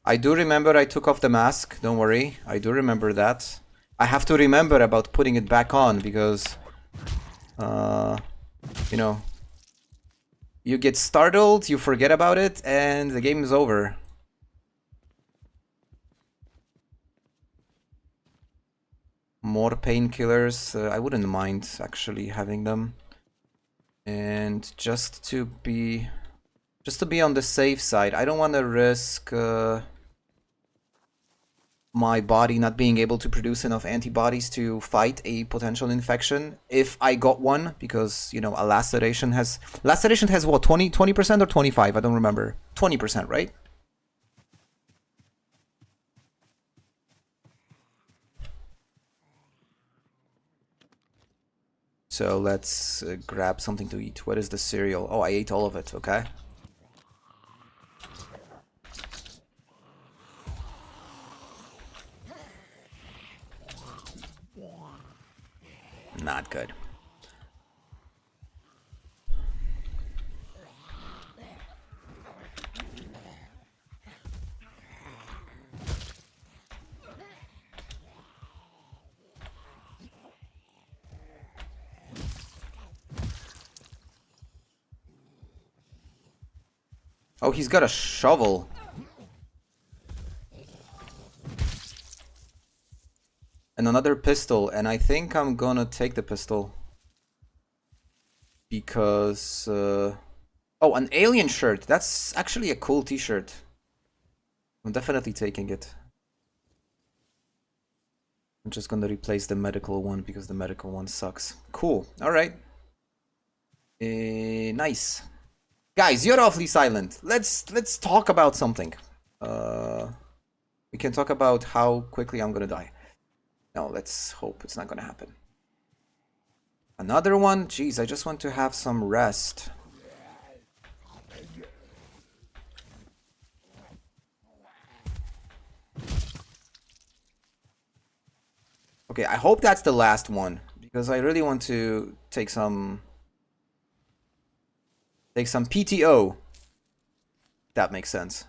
I do remember I took off the mask, don't worry. I do remember that. I have to remember about putting it back on because, you know, you get startled, you forget about it, and the game is over. More painkillers. I wouldn't mind actually having them. And just to be on the safe side, I don't want to risk my body not being able to produce enough antibodies to fight a potential infection if I got one, because, you know, a laceration has what, 20% or 25? I don't remember. 20%, right? So let's grab something to eat. What is the cereal? Oh, I ate all of it. Okay. Not good. Oh, he's got a shovel. And another pistol, and I think I'm gonna take the pistol. Because... Oh, an alien shirt. That's actually a cool t-shirt. I'm definitely taking it. I'm just gonna replace the medical one because the medical one sucks. Cool. Alright. Nice. Guys, you're awfully silent. Let's talk about something. We can talk about how quickly I'm gonna die. No, let's hope it's not gonna happen. Another one? Jeez, I just want to have some rest. Okay, I hope that's the last one, because I really want to take some PTO. If that makes sense.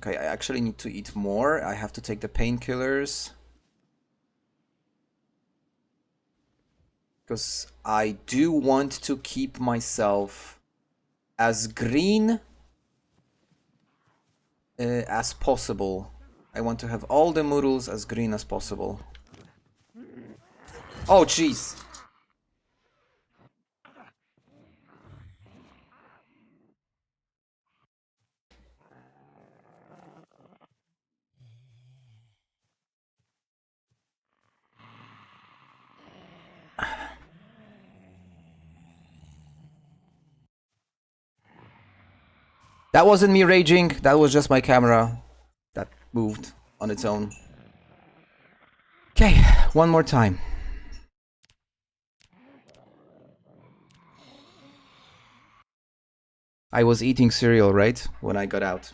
Okay, I actually need to eat more. I have to take the painkillers. Because I do want to keep myself as green as possible. I want to have all the noodles as green as possible. Oh, jeez. That wasn't me raging, that was just my camera that moved on its own. Okay, one more time. I was eating cereal, right? When I got out.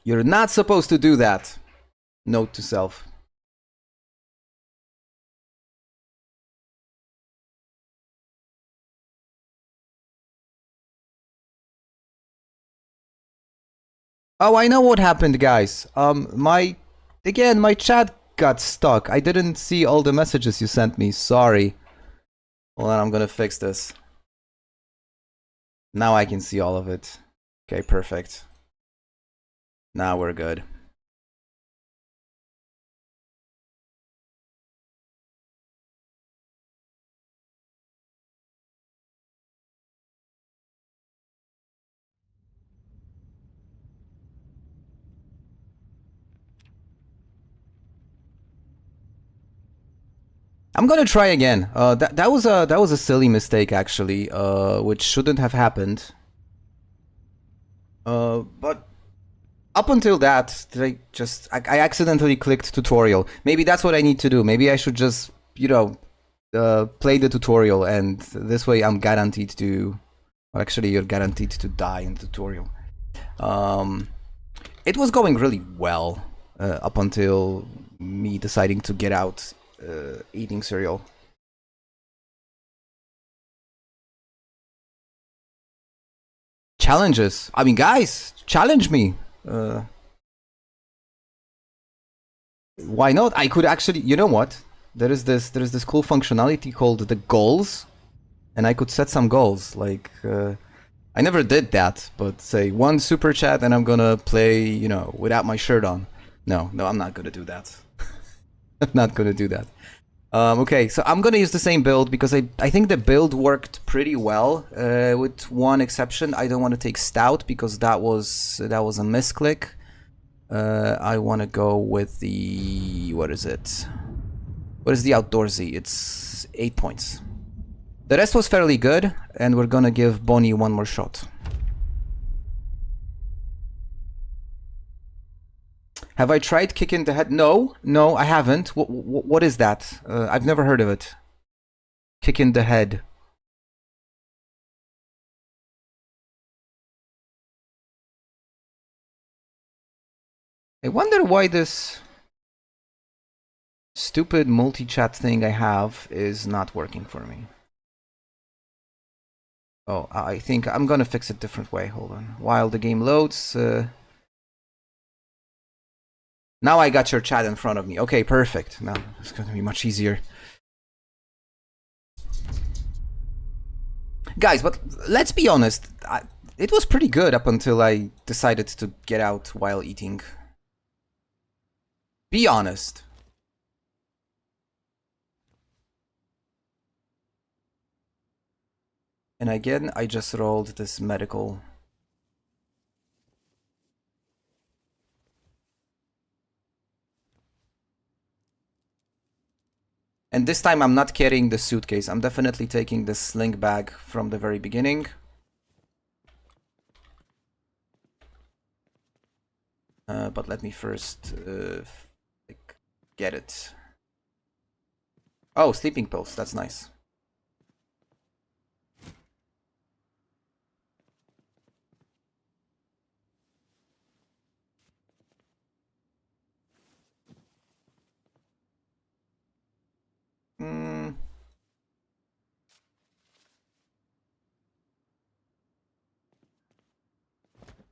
You're not supposed to do that. Note to self. Oh, I know what happened, guys. My chat got stuck. I didn't see all the messages you sent me. Sorry. Well, then I'm gonna fix this. Now I can see all of it. Okay, perfect. Now we're good. I'm gonna try again. That was a silly mistake actually, which shouldn't have happened. But up until that, I accidentally clicked tutorial. Maybe that's what I need to do. Maybe I should just, you know, play the tutorial, and this way I'm guaranteed to. Well, actually, you're guaranteed to die in the tutorial. It was going really well up until me deciding to get out eating cereal. Challenges. I mean, guys, challenge me. Why not? I could actually. You know what? There is this cool functionality called the goals, and I could set some goals. Like I never did that, but say one super chat, and I'm gonna play, you know, without my shirt on. No, I'm not gonna do that. I'm not gonna do that. Okay, so I'm gonna use the same build because I think the build worked pretty well, with one exception. I don't want to take Stout because that was a misclick. I want to go with the... what is it? What is the Outdoorsy? It's 8 points. The rest was fairly good, and we're gonna give Bonnie one more shot. Have I tried Kick in the Head? No, I haven't. What is that? I've never heard of it. Kick in the Head. I wonder why this stupid multi-chat thing I have is not working for me. Oh, I think I'm gonna fix it a different way. Hold on. While the game loads... Now I got your chat in front of me. Okay, perfect. Now it's gonna be much easier. Guys, but let's be honest. It was pretty good up until I decided to get out while eating. Be honest. And again, I just rolled this medical. And this time I'm not carrying the suitcase. I'm definitely taking the sling bag from the very beginning. But let me first get it. Oh, sleeping pills. That's nice.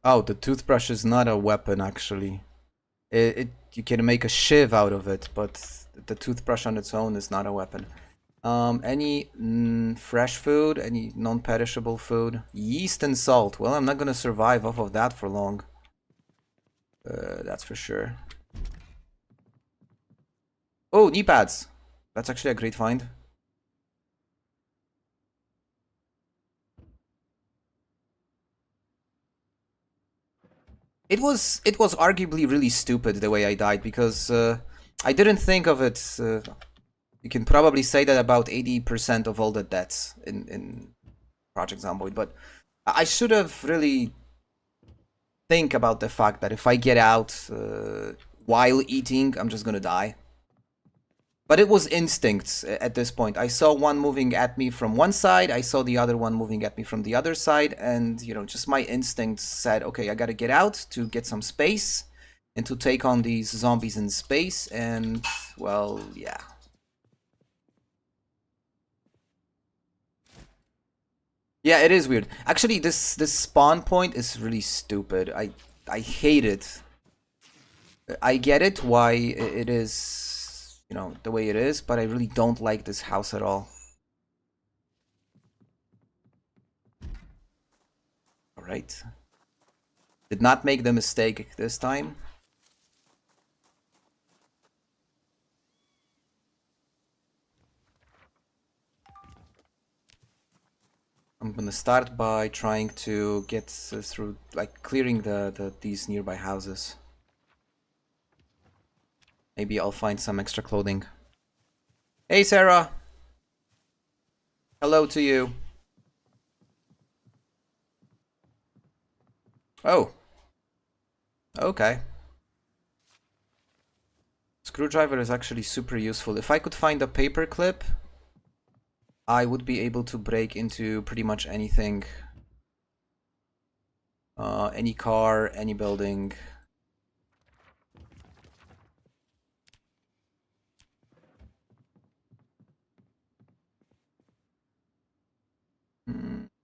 Oh, the toothbrush is not a weapon, actually. You can make a shiv out of it, but the toothbrush on its own is not a weapon. Any fresh food? Any non-perishable food? Yeast and salt. Well, I'm not gonna survive off of that for long. That's for sure. Oh, knee pads. That's actually a great find. It was arguably really stupid the way I died because I didn't think of it. You can probably say that about 80% of all the deaths in Project Zomboid, but I should have really think about the fact that if I get out while eating, I'm just gonna die. But it was instincts at this point. I saw one moving at me from one side, I saw the other one moving at me from the other side, and, you know, just my instincts said, okay, I gotta get out to get some space and to take on these zombies in space, and, well, yeah. Yeah, it is weird. Actually, this spawn point is really stupid. I hate it. I get it why it is, you know, the way it is, but I really don't like this house at all. Alright. Did not make the mistake this time. I'm gonna start by trying to get through, like, clearing these nearby houses. Maybe I'll find some extra clothing. Hey, Sarah! Hello to you. Oh. Okay. Screwdriver is actually super useful. If I could find a paperclip, I would be able to break into pretty much anything. Any car, any building.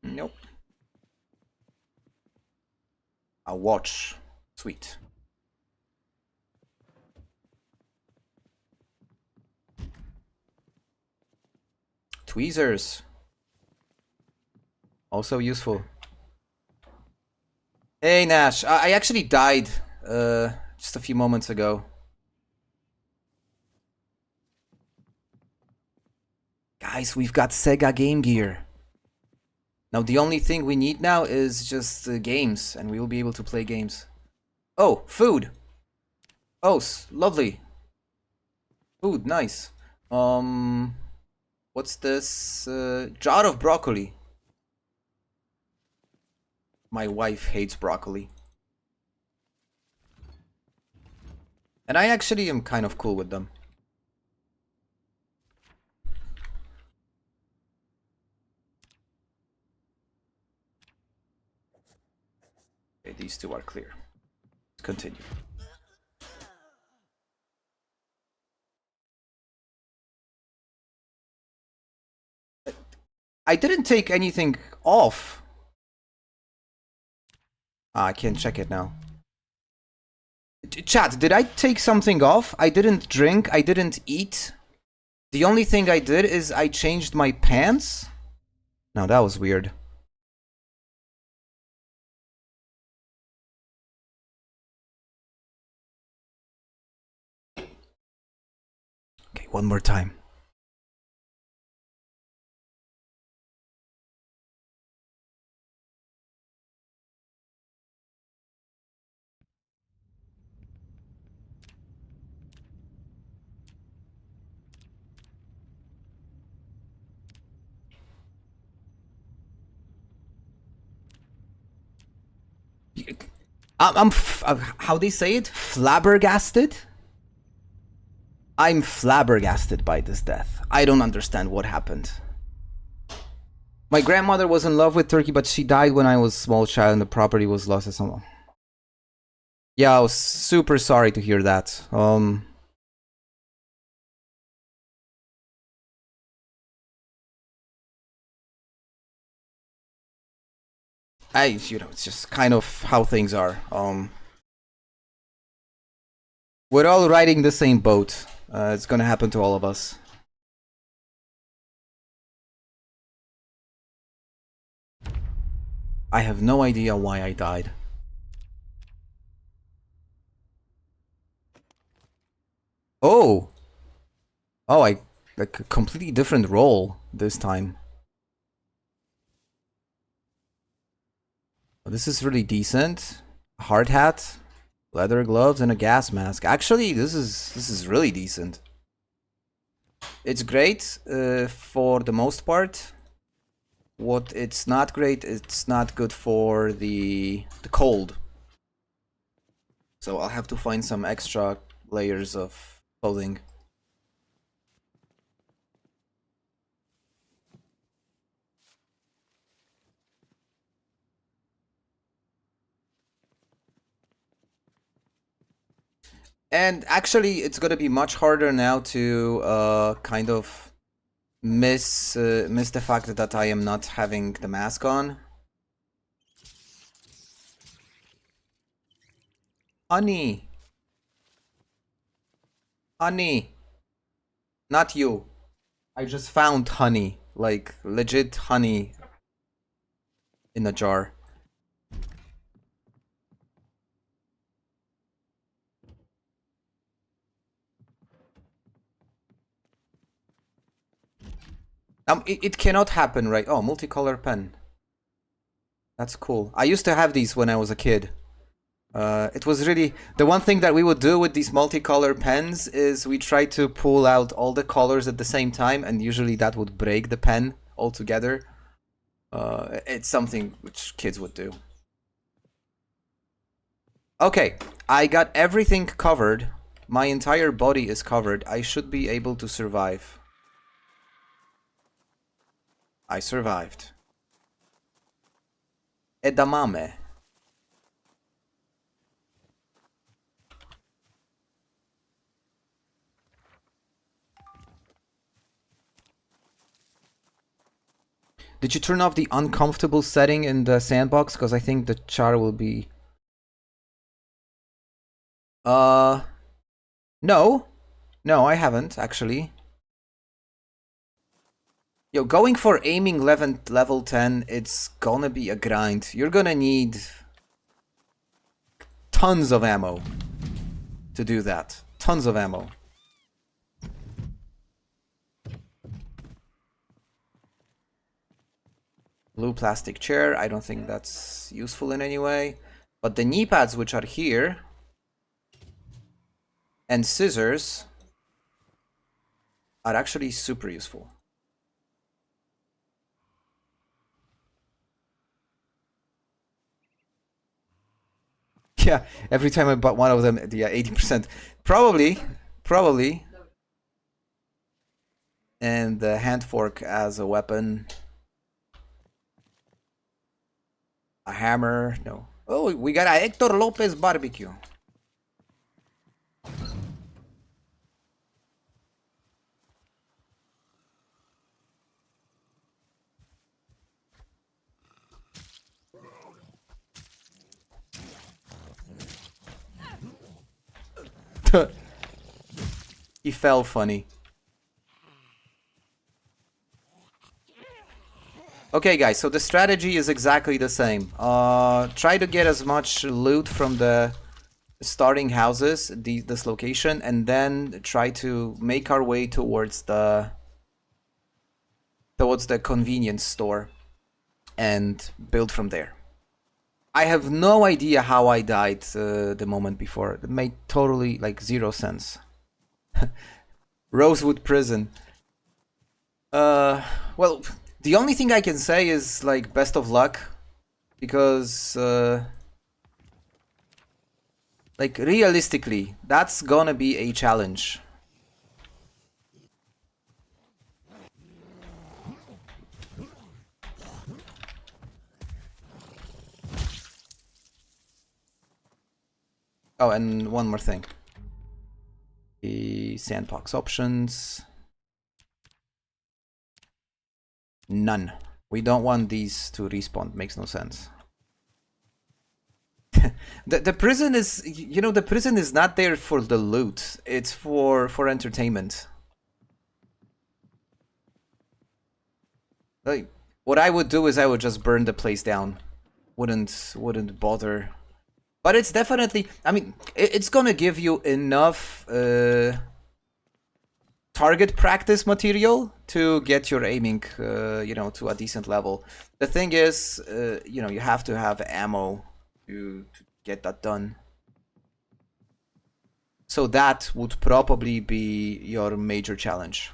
Nope. A watch. Sweet. Tweezers. Also useful. Hey, Nash. I actually died just a few moments ago. Guys, we've got Sega Game Gear. Now the only thing we need now is just games, and we will be able to play games. Oh, food! Oh, lovely. Food, nice. What's this? Jar of broccoli. My wife hates broccoli. And I actually am kind of cool with them. Okay, these two are clear. Let's continue. I didn't take anything off. Ah, I can't check it now. Chat, did I take something off? I didn't drink, I didn't eat. The only thing I did is I changed my pants? No, that was weird. Okay, one more time. I'm how they say it? Flabbergasted? I'm flabbergasted by this death. I don't understand what happened. My grandmother was in love with Turkey, but she died when I was a small child and the property was lost to someone. Yeah, I was super sorry to hear that. It's just kind of how things are. We're all riding the same boat. It's gonna happen to all of us. I have no idea why I died. Oh! Oh, like a completely different role this time. This is really decent. Hard hat, leather gloves, and a gas mask. Actually, this is really decent. It's great for the most part. What it's not great, it's not good for the cold. So I'll have to find some extra layers of clothing. And actually, it's gonna be much harder now to kind of miss the fact that I am not having the mask on. Honey! Honey! Not you. I just found honey. Like, legit honey in a jar. It cannot happen, right? Oh, multicolor pen. That's cool. I used to have these when I was a kid. It was really... The one thing that we would do with these multicolor pens is we try to pull out all the colors at the same time, and usually that would break the pen altogether. It's something which kids would do. Okay, I got everything covered. My entire body is covered. I should be able to survive. I survived. Edamame. Did you turn off the uncomfortable setting in the sandbox? Because I think the char will be... No. No, I haven't, actually. Yo, going for aiming level 10, it's gonna be a grind. You're gonna need tons of ammo. to do that. Tons of ammo. Blue plastic chair, I don't think that's useful in any way. But the knee pads which are here, and scissors, are actually super useful. Yeah, every time I bought one of them, yeah, 80%. Probably. And the hand fork as a weapon. A hammer, no. Oh, we got a Hector Lopez barbecue. He fell funny. Okay, guys, so the strategy is exactly the same. Try to get as much loot from the starting houses, this location, and then try to make our way towards the convenience store and build from there. I have no idea how I died the moment before. It made totally, like, zero sense. Rosewood Prison. Well, the only thing I can say is, like, best of luck. Because, like, realistically, that's gonna be a challenge. Oh, and one more thing. The sandbox options. None. We don't want these to respawn. Makes no sense. the prison is, you know, the prison is not there for the loot. It's for entertainment. Like, what I would do is I would just burn the place down. Wouldn't bother. But it's definitely, I mean, it's gonna give you enough target practice material to get your aiming, you know, to a decent level. The thing is, you know, you have to have ammo to get that done. So that would probably be your major challenge.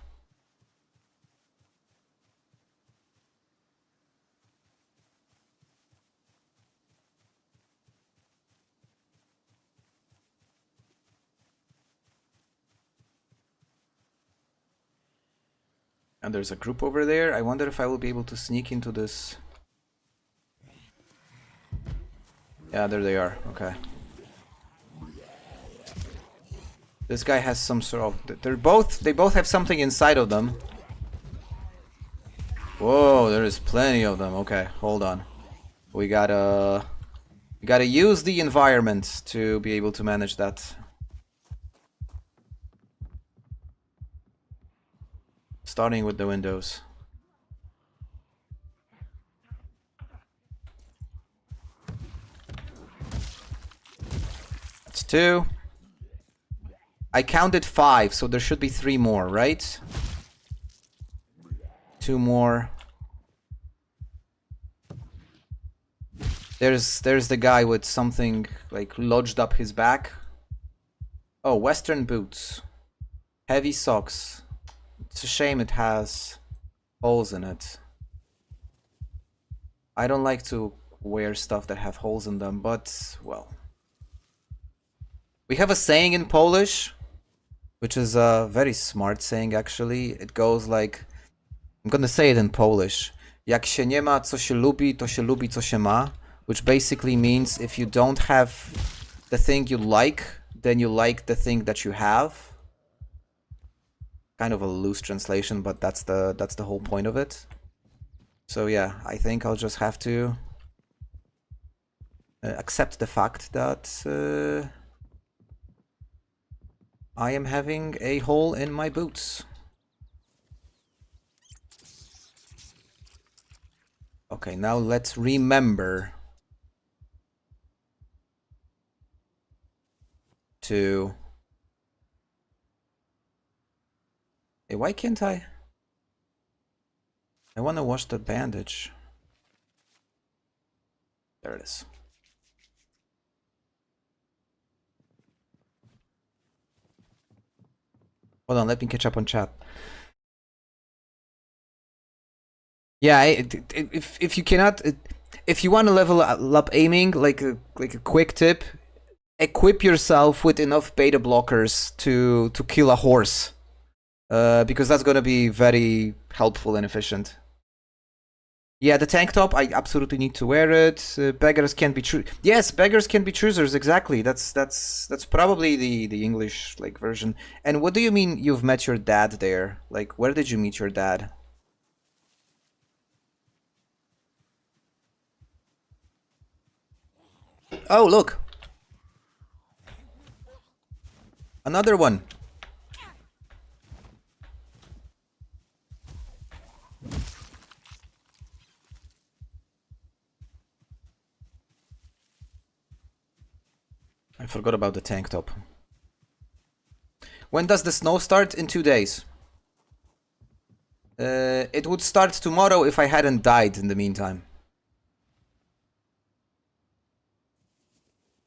And there's a group over there. I wonder if I will be able to sneak into this. Yeah, there they are. Okay. This guy has some sort of... They both have something inside of them. Whoa, there is plenty of them. Okay, hold on. We gotta use the environment to be able to manage that. Starting with the windows. That's 2. I counted 5, so there should be 3 more, right? 2 more. There's the guy with something like lodged up his back. Oh, Western boots. Heavy socks. It's a shame it has holes in it. I don't like to wear stuff that have holes in them, but, well. We have a saying in Polish, which is a very smart saying, actually. It goes like... I'm gonna say it in Polish. Jak się nie ma, co się lubi, to się lubi, co się ma. Which basically means if you don't have the thing you like, then you like the thing that you have. Kind of a loose translation, but that's the whole point of it. So yeah, I think I'll just have to accept the fact that I am having a hole in my boots. Okay, now let's remember to Hey, why can't I? I want to wash the bandage. There it is. Hold on, let me catch up on chat. Yeah, if you cannot, if you want to level up aiming, like a quick tip, equip yourself with enough beta blockers to kill a horse, because that's gonna be very helpful and efficient. Yeah, the tank top, I absolutely need to wear it. Beggars can be true. Yes, beggars can be choosers. Exactly. That's probably the English like version. And what do you mean you've met your dad there? Like, where did you meet your dad? Oh, look, another one. I forgot about the tank top. When does the snow start? In 2 days. It would start tomorrow if I hadn't died in the meantime.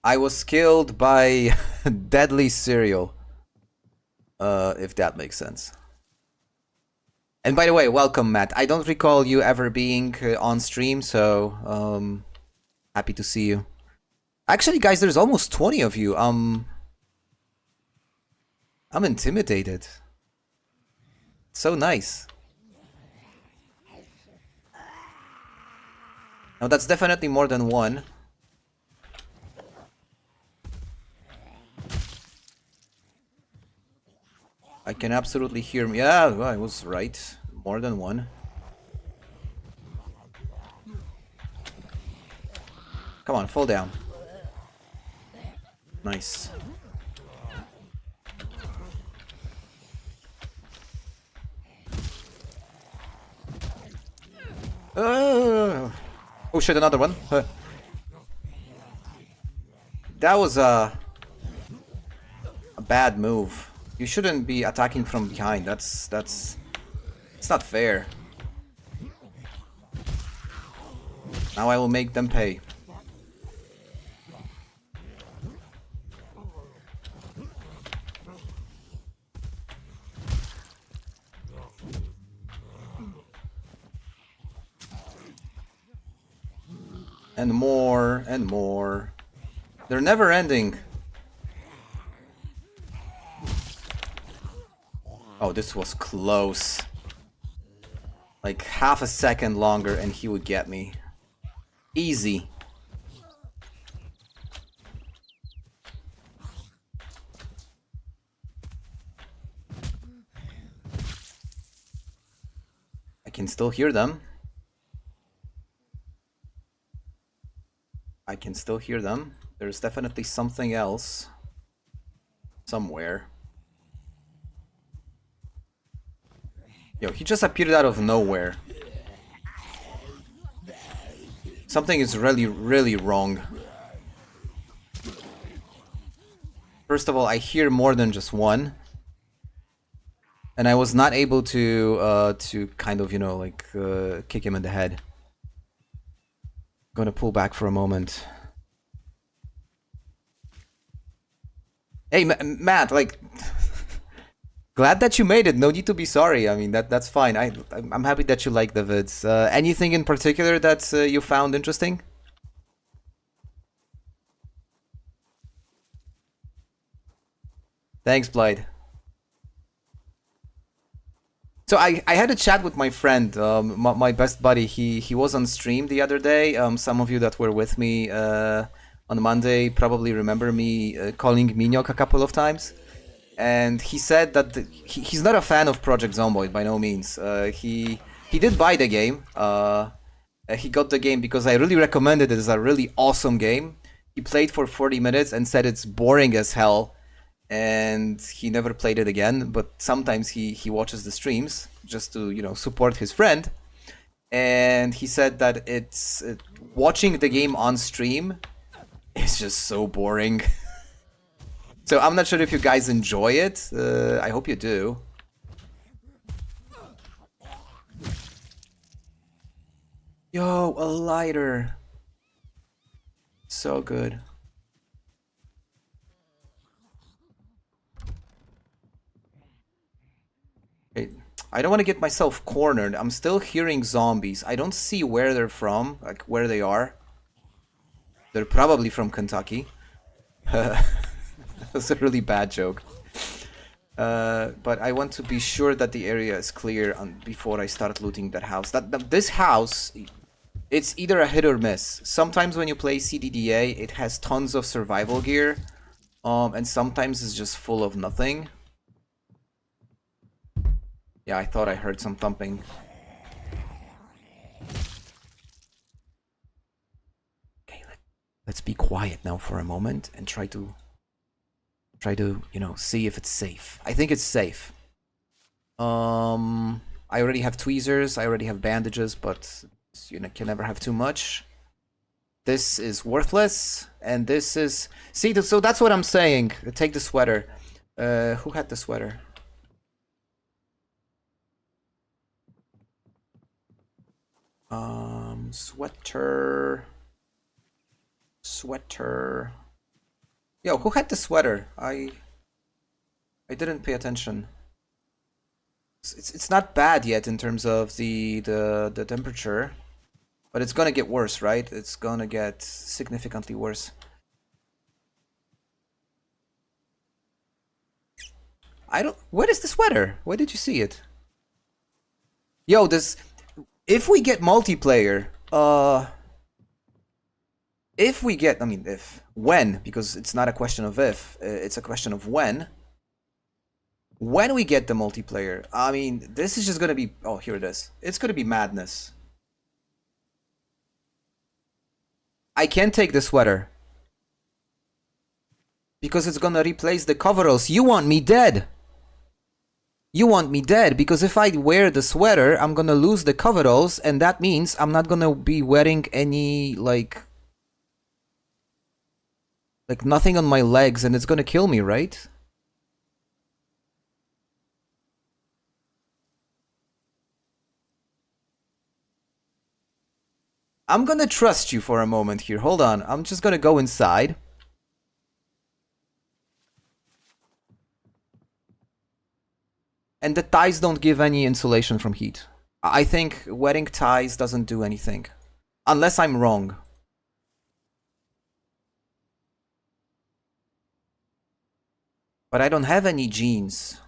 I was killed by deadly cereal. If that makes sense. And by the way, welcome, Matt. I don't recall you ever being on stream, so happy to see you. Actually, guys, there's almost 20 of you. I'm intimidated. So nice. Now that's definitely more than one. I can absolutely hear me. Yeah, well, I was right. More than one. Come on, fall down. Nice. Oh shit, another one. That was a bad move. You shouldn't be attacking from behind. It's not fair. Now I will make them pay. And more and more. They're never ending. Oh, this was close. Like half a second longer and he would get me. Easy. I can still hear them. I can still hear them. There's definitely something else. Somewhere. Yo, he just appeared out of nowhere. Something is really, really wrong. First of all, I hear more than just one. And I was not able to kind of, you know, like, kick him in the head. Gonna pull back for a moment. Hey, Matt, like... Glad that you made it. No need to be sorry. I mean, that's fine. I'm happy that you like the vids. Anything in particular that you found interesting? Thanks, Blythe. So I had a chat with my friend, my best buddy. He was on stream the other day. Some of you that were with me on Monday probably remember me calling Miniok a couple of times. And he said that he's not a fan of Project Zomboid by no means. He did buy the game. He got the game because I really recommended it as a really awesome game. He played for 40 minutes and said it's boring as hell, and he never played it again. But sometimes he watches the streams just to, you know, support his friend. And he said that watching the game on stream is just so boring. So I'm not sure if you guys enjoy it. I hope you do. Yo, a lighter. So good. Okay. I don't want to get myself cornered. I'm still hearing zombies. I don't see where they're from, like where they are. They're probably from Kentucky. That's a really bad joke. But I want to be sure that the area is clear before I start looting that house. This house, it's either a hit or miss. Sometimes when you play CDDA, it has tons of survival gear, and sometimes it's just full of nothing. Yeah, I thought I heard some thumping. Okay, let's be quiet now for a moment and try to, you know, see if it's safe. I think it's safe. I already have tweezers, I already have bandages, but you know, can never have too much. This is worthless, and this is... See, so that's what I'm saying. Take the sweater. Who had the sweater? Sweater... Sweater... Yo, who had the sweater? I didn't pay attention. It's not bad yet in terms of the temperature, but it's gonna get worse, right? It's gonna get significantly worse. I don't... Where is the sweater? Where did you see it? Yo, this... If we get multiplayer, if we get... I mean, if... When, because it's not a question of if, it's a question of when. When we get the multiplayer, I mean, this is just gonna be... Oh, here it is. It's gonna be madness. I can't take the sweater. Because it's gonna replace the coveralls. You want me dead! You want me dead, because if I wear the sweater, I'm gonna lose the coveralls, and that means I'm not gonna be wearing any, like nothing on my legs, and it's gonna kill me, right? I'm gonna trust you for a moment here. Hold on. I'm just gonna go inside. And the ties don't give any insulation from heat. I think wearing ties doesn't do anything. Unless I'm wrong. But I don't have any jeans.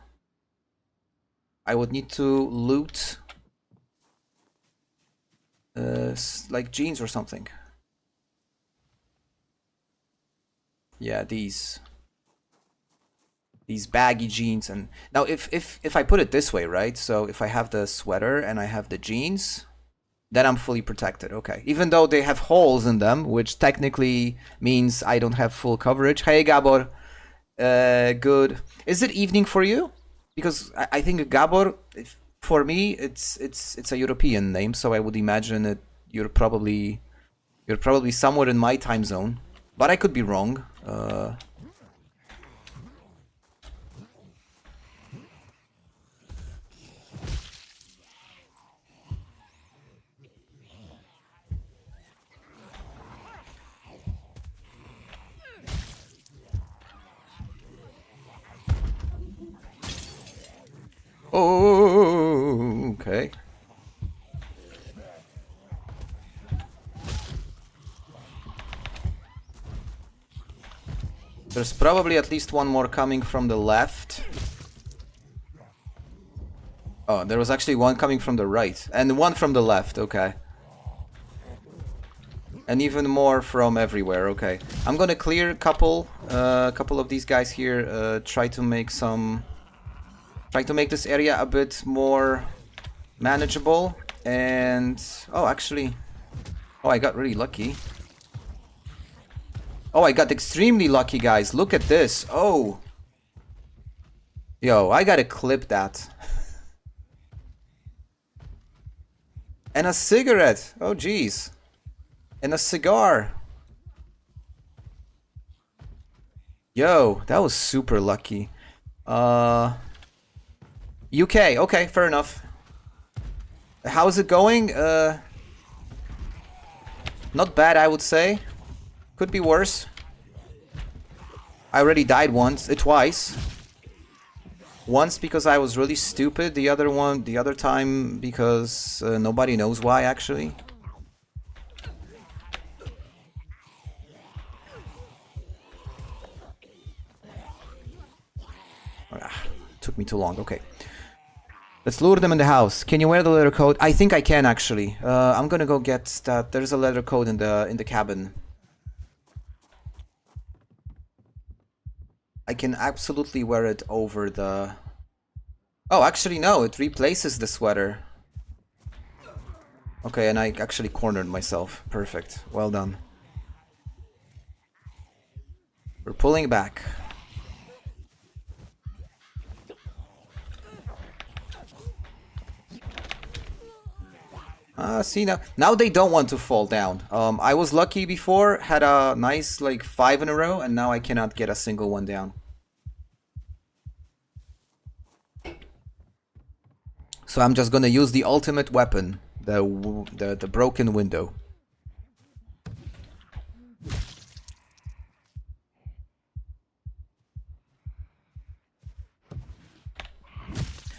I would need to loot... like jeans or something. Yeah, these baggy jeans. And now if I put it this way, right? So if I have the sweater and I have the jeans, then I'm fully protected. Okay. Even though they have holes in them, which technically means I don't have full coverage. Hey, Gabor. Good. Is it evening for you? Because I think Gabor, for me, it's a European name, so I would imagine that you're probably somewhere in my time zone, but I could be wrong. Oh, okay. There's probably at least one more coming from the left. Oh, there was actually one coming from the right. And one from the left, okay. And even more from everywhere, okay. I'm gonna clear a couple of these guys here, try to make this area a bit more manageable. And... oh, actually... oh, I got really lucky. Oh, I got extremely lucky, guys. Look at this. Oh. Yo, I gotta clip that. And a cigarette. Oh, jeez. And a cigar. Yo, that was super lucky. UK. Okay, fair enough. How's it going? Not bad, I would say. Could be worse. I already died twice. Once because I was really stupid, the other time because nobody knows why, actually. Took me too long, okay. Let's lure them in the house. Can you wear the leather coat? I think I can, actually. I'm gonna go get that. There's a leather coat in the cabin. I can absolutely wear it over the... Oh, actually no, it replaces the sweater. Okay, and I actually cornered myself. Perfect. Well done. We're pulling back. See, now they don't want to fall down. I was lucky before, had a nice, like, 5 in a row, and now I cannot get a single one down. So I'm just gonna use the ultimate weapon, the broken window.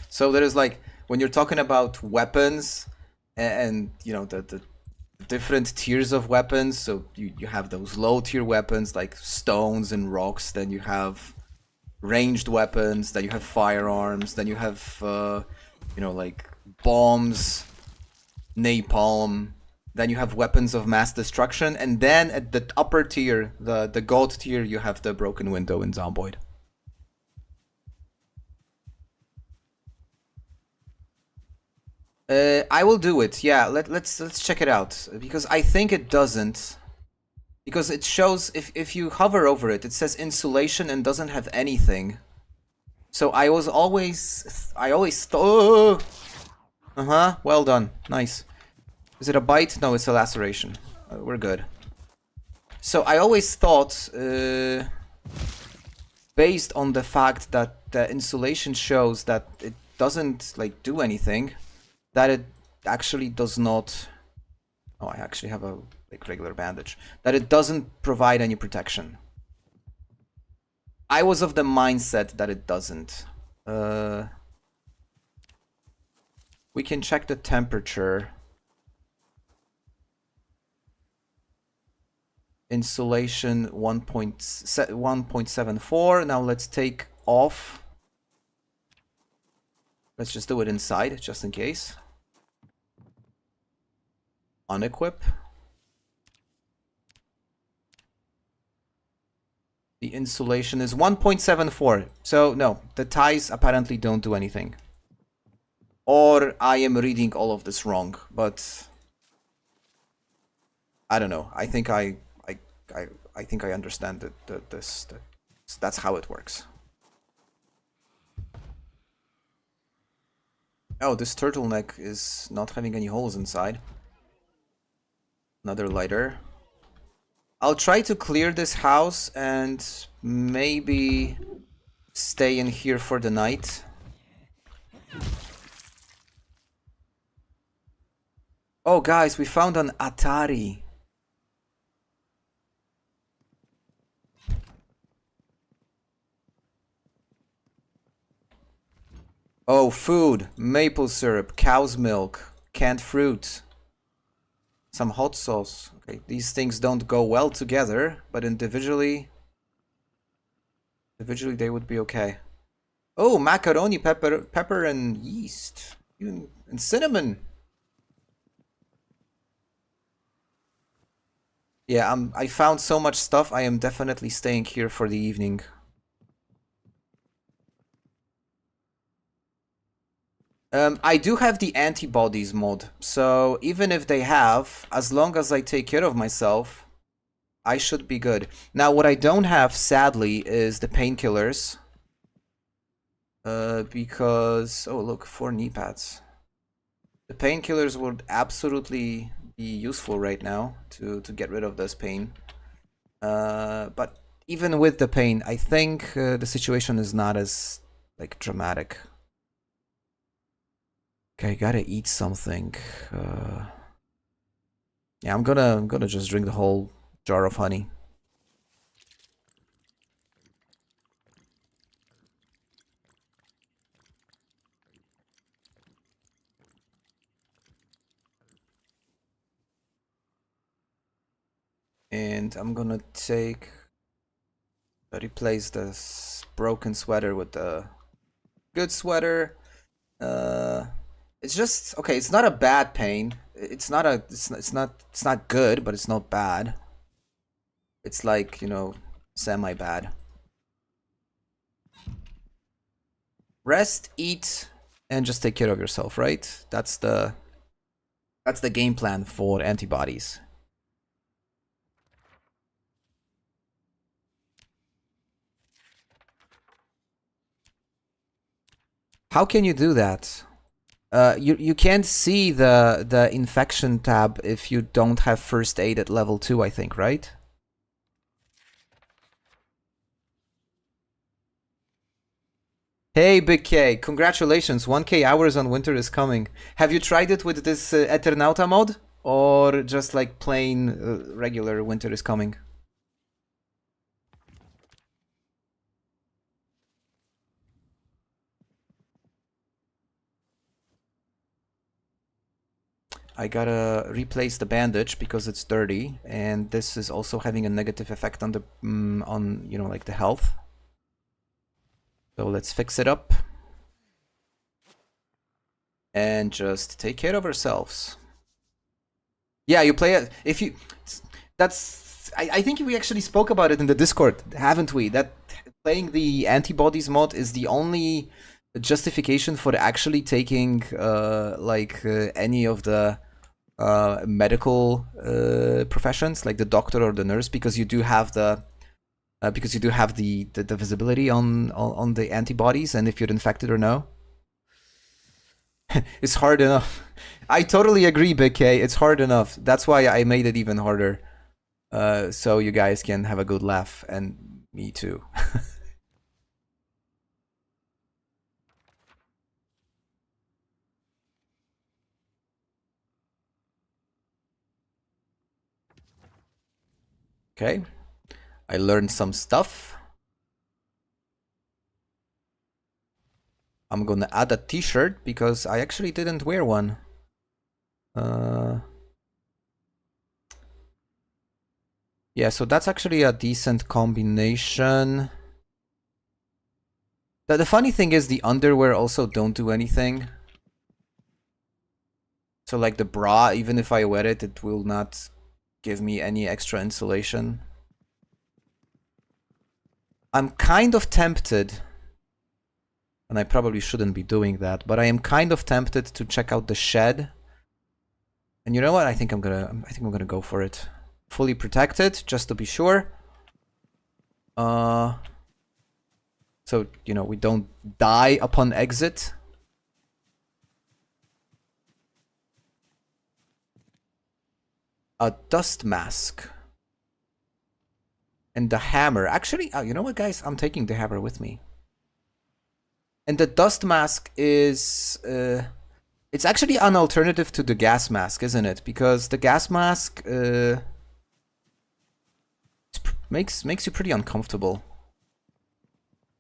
So there is, like, when you're talking about weapons and you know the different tiers of weapons, so you have those low tier weapons like stones and rocks, then you have ranged weapons, then you have firearms, then you have you know, like bombs, napalm, then you have weapons of mass destruction, and then at the upper tier, the god tier, you have the broken window in Zomboid. I will do it. Yeah, let's check it out, because I think it doesn't. Because it shows, if you hover over it, it says insulation and doesn't have anything. So I always thought... Uh-huh, well done. Nice. Is it a bite? No, it's a laceration. We're good. So I always thought, based on the fact that the insulation shows that it doesn't, like, do anything, that it actually does not... Oh, I actually have a, like, regular bandage. That it doesn't provide any protection. I was of the mindset that it doesn't. We can check the temperature. Insulation 1.74. Now let's take off. Let's just do it inside, just in case. Unequip. The insulation is 1.74. So no, the ties apparently don't do anything. Or I am reading all of this wrong, but I don't know. I think I think I understand that that's how it works. Oh, this turtleneck is not having any holes inside. Another lighter. I'll try to clear this house and maybe stay in here for the night. Oh, guys, we found an Atari. Oh, food, maple syrup, cow's milk, canned fruit, some hot sauce. Okay, these things don't go well together, but individually they would be okay. Oh, macaroni, pepper and yeast, and cinnamon. Yeah, I found so much stuff. I am definitely staying here for the evening. I do have the antibodies mod, so even if they have, as long as I take care of myself, I should be good. Now, what I don't have, sadly, is the painkillers. Because... Oh, look, 4 knee pads. The painkillers would absolutely be useful right now to get rid of this pain. But even with the pain, I think the situation is not as, like, dramatic. Okay, gotta eat something. Yeah, I'm gonna just drink the whole jar of honey. And I'm gonna replace this broken sweater with the good sweater. It's just okay. It's not a bad pain. It's not good, but it's not bad. It's like, you know, semi bad. Rest, eat, and just take care of yourself, right? That's the game plan for antibodies. How can you do that? You can't see the infection tab if you don't have first aid at level 2, I think, right? Hey, Big K, congratulations, 1K hours on Winter is Coming. Have you tried it with this Eternaut mod? Or just like plain regular Winter is Coming? I gotta replace the bandage because it's dirty, and this is also having a negative effect on the on, you know, like the health. So let's fix it up and just take care of ourselves. Yeah, you play it if you. That's I think we actually spoke about it in the Discord, haven't we? That playing the antibodies mod is the only justification for actually taking any of the medical professions, like the doctor or the nurse, because you do have the visibility on the antibodies and if you're infected or no. It's hard enough. I totally agree, Big K. It's hard enough. That's why I made it even harder, so you guys can have a good laugh, and me too. Okay, I learned some stuff. I'm gonna add a t-shirt because I actually didn't wear one. Yeah, so that's actually a decent combination. The funny thing is the underwear also don't do anything. So like the bra, even if I wear it, it will not give me any extra insulation. I'm kind of tempted, and I probably shouldn't be doing that, but I am kind of tempted to check out the shed. And you know what? I think I'm gonna go for it. Fully protected, just to be sure. So, you know, we don't die upon exit. A dust mask. And the hammer. Actually, you know what, guys? I'm taking the hammer with me. And the dust mask is... it's actually an alternative to the gas mask, isn't it? Because the gas mask makes you pretty uncomfortable.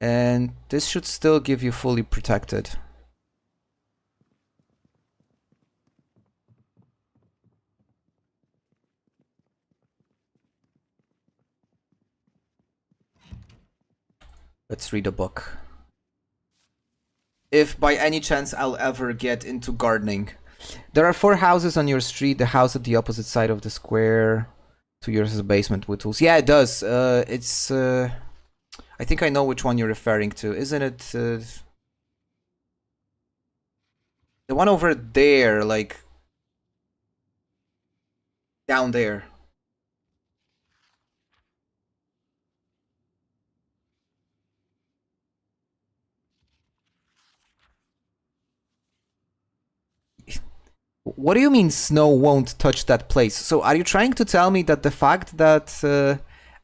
And this should still give you fully protected. Let's read a book. If by any chance I'll ever get into gardening. There are 4 houses on your street. The house at the opposite side of the square to yours is a basement with tools. Yeah, it does. It's... I think I know which one you're referring to. Isn't it... the one over there, like... down there. What do you mean snow won't touch that place? So are you trying to tell me that the fact that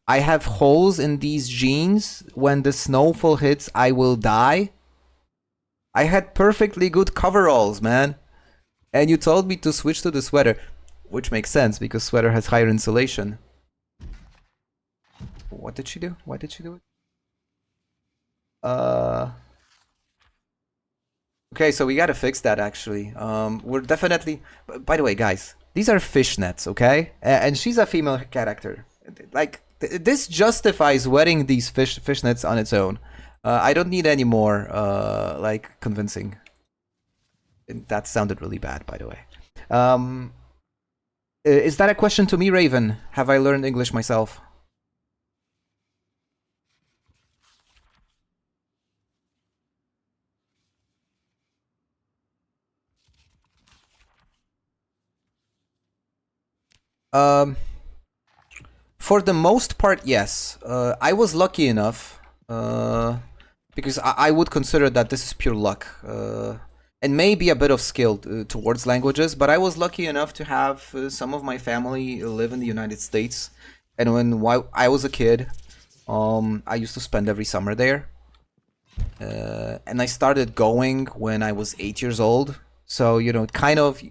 I have holes in these jeans, when the snowfall hits, I will die? I had perfectly good coveralls, man. And you told me to switch to the sweater. Which makes sense because sweater has higher insulation. What did she do? Why did she do it? Okay, so we gotta fix that actually. We're definitely... By the way, guys, these are fishnets, okay? And she's a female character. Like, this justifies wearing these fishnets on its own. I don't need any more, like, convincing. That sounded really bad, by the way. Is that a question to me, Raven? Have I learned English myself? For the most part, yes. I was lucky enough, because I would consider that this is pure luck, and maybe a bit of skill towards languages, but I was lucky enough to have some of my family live in the United States, and while I was a kid, I used to spend every summer there, and I started going when I was 8 years old, so, you know, kind of,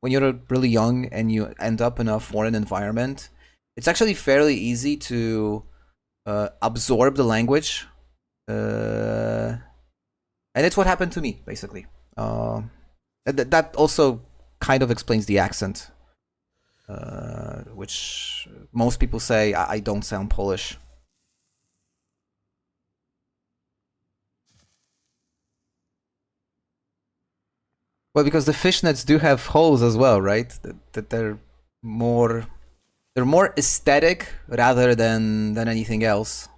when you're really young and you end up in a foreign environment, it's actually fairly easy to absorb the language. And it's what happened to me, basically. That also kind of explains the accent, which most people say I don't sound Polish. Well, because the fishnets do have holes as well, right? That they're more aesthetic rather than anything else.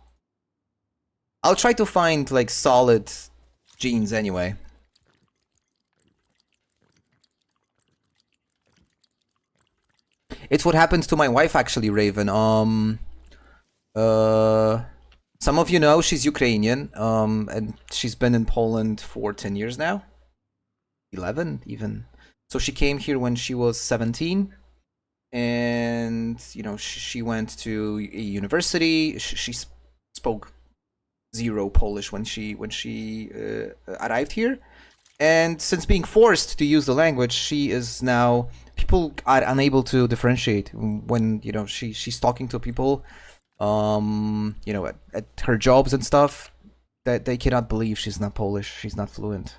I'll try to find like solid jeans anyway. It's what happened to my wife actually, Raven. Some of you know she's Ukrainian, and she's been in Poland for 10 years now. 11 even. So she came here when she was 17, and you know she went to a university. She spoke zero Polish when she arrived here, and since being forced to use the language, she is now, people are unable to differentiate when, you know, she's talking to people, you know, at her jobs and stuff, that they cannot believe she's not Polish, she's not fluent.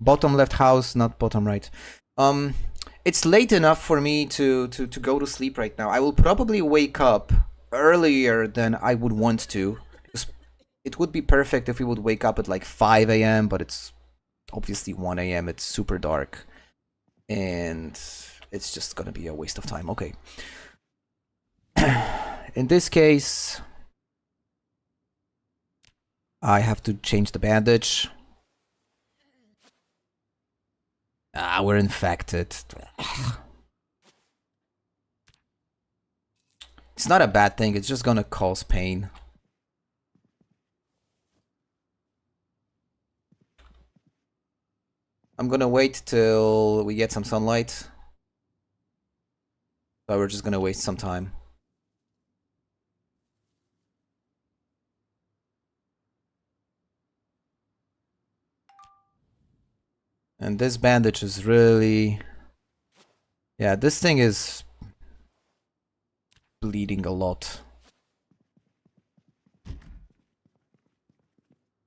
Bottom left house, not bottom right. It's late enough for me to go to sleep right now. I will probably wake up earlier than I would want to. It would be perfect if we would wake up at like 5 a.m., but it's obviously 1 a.m. It's super dark, and it's just gonna be a waste of time. Okay. In this case, I have to change the bandage. Ah, we're infected. It's not a bad thing, it's just gonna cause pain. I'm gonna wait till we get some sunlight. But we're just gonna waste some time. And this bandage is really... Yeah, this thing is bleeding a lot.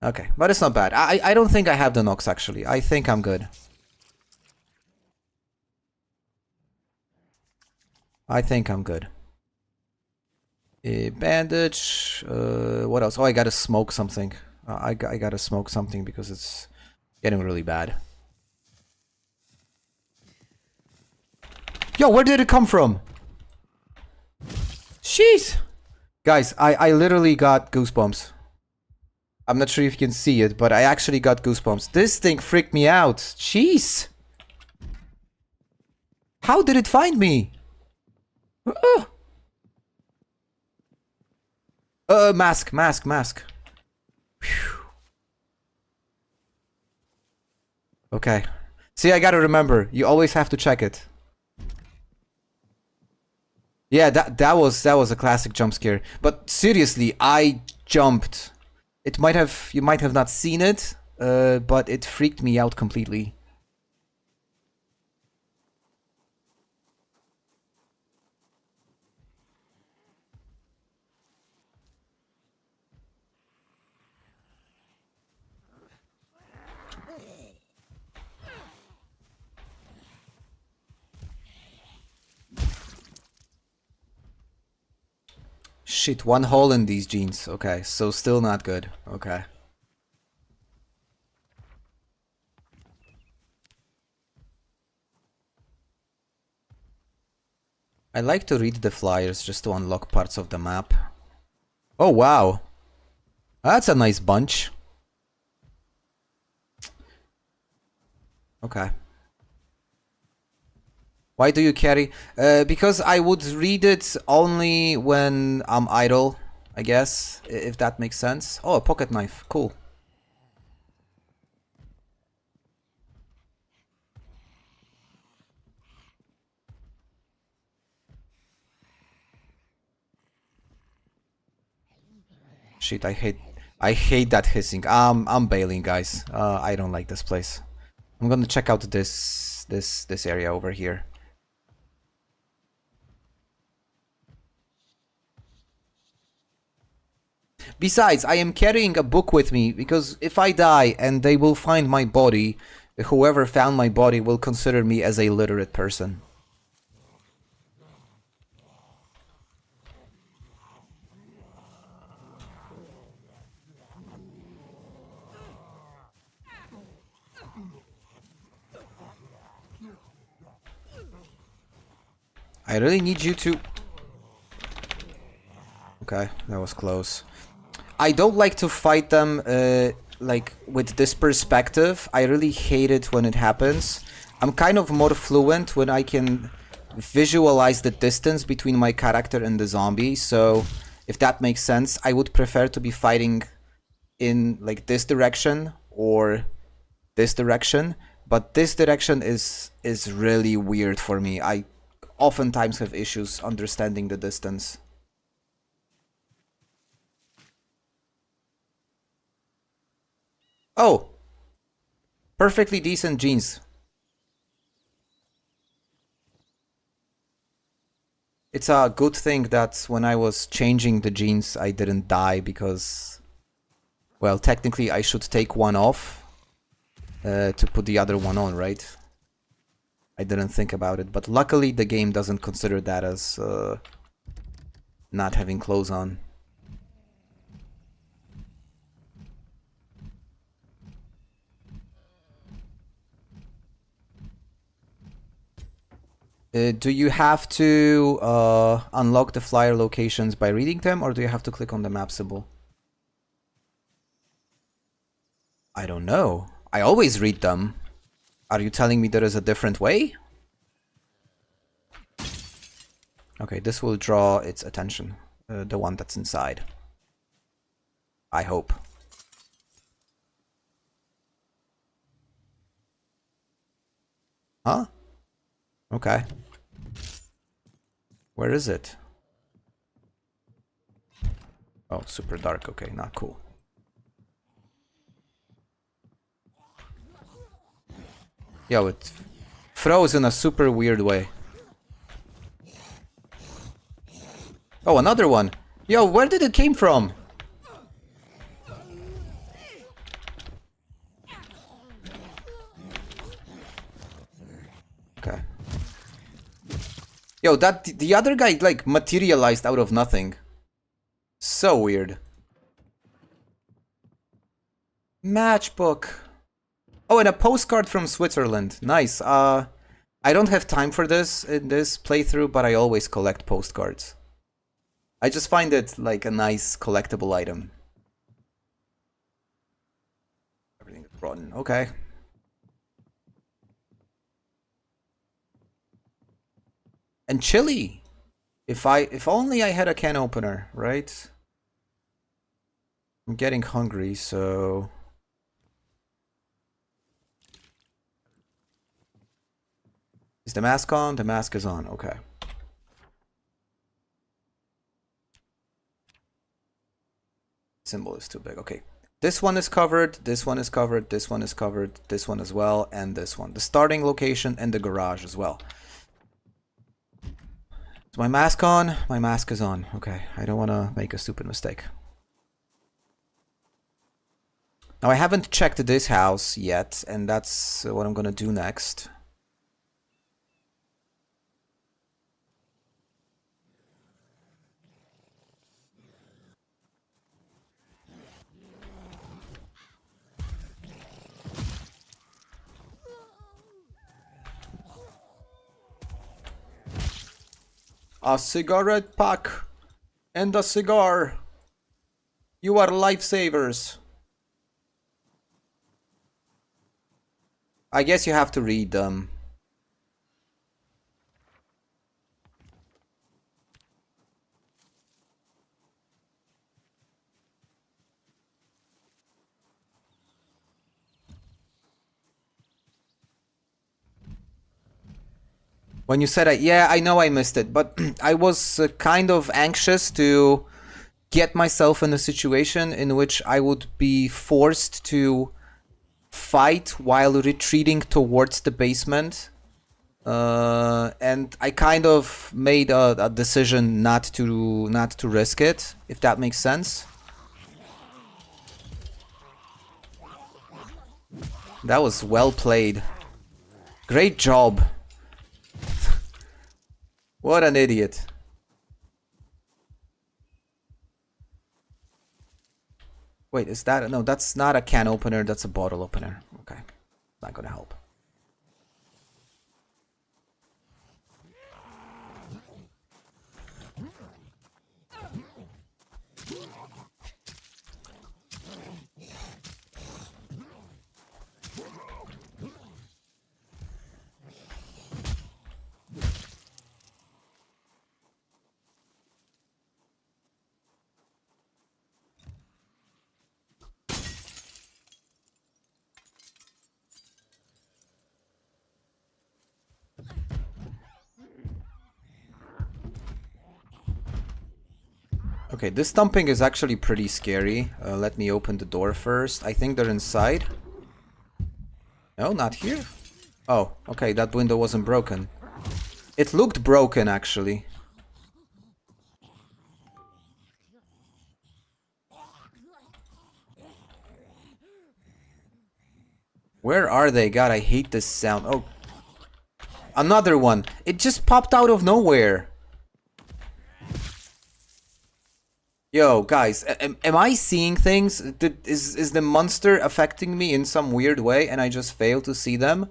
Okay, but it's not bad. I don't think I have the Knox, actually. I think I'm good. I think I'm good. A bandage... what else? Oh, I gotta smoke something. I gotta smoke something because it's getting really bad. Yo, where did it come from? Jeez! Guys, I literally got goosebumps. I'm not sure if you can see it, but I actually got goosebumps. This thing freaked me out. Jeez! How did it find me? Mask. Whew. Okay. See, I gotta remember. You always have to check it. Yeah, that was a classic jump scare. But seriously, I jumped. You might have not seen it, but it freaked me out completely. Shit, one hole in these jeans. Okay, so still not good. Okay. I like to read the flyers just to unlock parts of the map. Oh, wow. That's a nice bunch. Okay. Why do you carry? Because I would read it only when I'm idle, I guess, if that makes sense. Oh, a pocket knife. Cool. Shit, I hate that hissing. I'm bailing, guys. I don't like this place. I'm gonna check out this area over here. Besides, I am carrying a book with me because if I die and they will find my body, whoever found my body will consider me as a literate person. I really need you to... Okay, that was close. I don't like to fight them like with this perspective. I really hate it when it happens. I'm kind of more fluent when I can visualize the distance between my character and the zombie. So if that makes sense, I would prefer to be fighting in like this direction or this direction. But this direction is really weird for me. I oftentimes have issues understanding the distance. Oh! Perfectly decent jeans. It's a good thing that when I was changing the jeans I didn't die because... Well, technically I should take one off to put the other one on, right? I didn't think about it, but luckily the game doesn't consider that as not having clothes on. Do you have to unlock the flyer locations by reading them, or do you have to click on the map symbol? I don't know. I always read them. Are you telling me there is a different way? Okay, this will draw its attention. The one that's inside. I hope. Huh? Okay. Where is it? Oh, super dark. Okay, not cool. Yo, it froze in a super weird way. Oh, another one. Yo, where did it came from? Okay. Yo, the other guy like materialized out of nothing. So weird. Matchbook. Oh, and a postcard from Switzerland. Nice. I don't have time for this in this playthrough, but I always collect postcards. I just find it like a nice collectible item. Everything is rotten. Okay. And chili. If only I had a can opener, right? I'm getting hungry, so... Is the mask on? The mask is on. Okay. Symbol is too big. Okay. This one is covered, this one is covered, this one is covered, this one as well, and this one. The starting location and the garage as well. Is my mask on? My mask is on. Okay, I don't want to make a stupid mistake. Now I haven't checked this house yet, and that's what I'm gonna do next. A cigarette pack and a cigar. You are lifesavers. I guess you have to read them. When you said it, yeah, I know I missed it, but I was kind of anxious to get myself in a situation in which I would be forced to fight while retreating towards the basement. And I kind of made a decision not to risk it, if that makes sense. That was well played. Great job. What an idiot. Wait, is that... No, that's not a can opener, that's a bottle opener. Okay, not gonna help. Okay, this thumping is actually pretty scary. Let me open the door first. I think they're inside. No, not here. Oh, okay, that window wasn't broken. It looked broken, actually. Where are they? God, I hate this sound. Oh. Another one. It just popped out of nowhere. Yo, guys, am I seeing things? Is the monster affecting me in some weird way and I just fail to see them?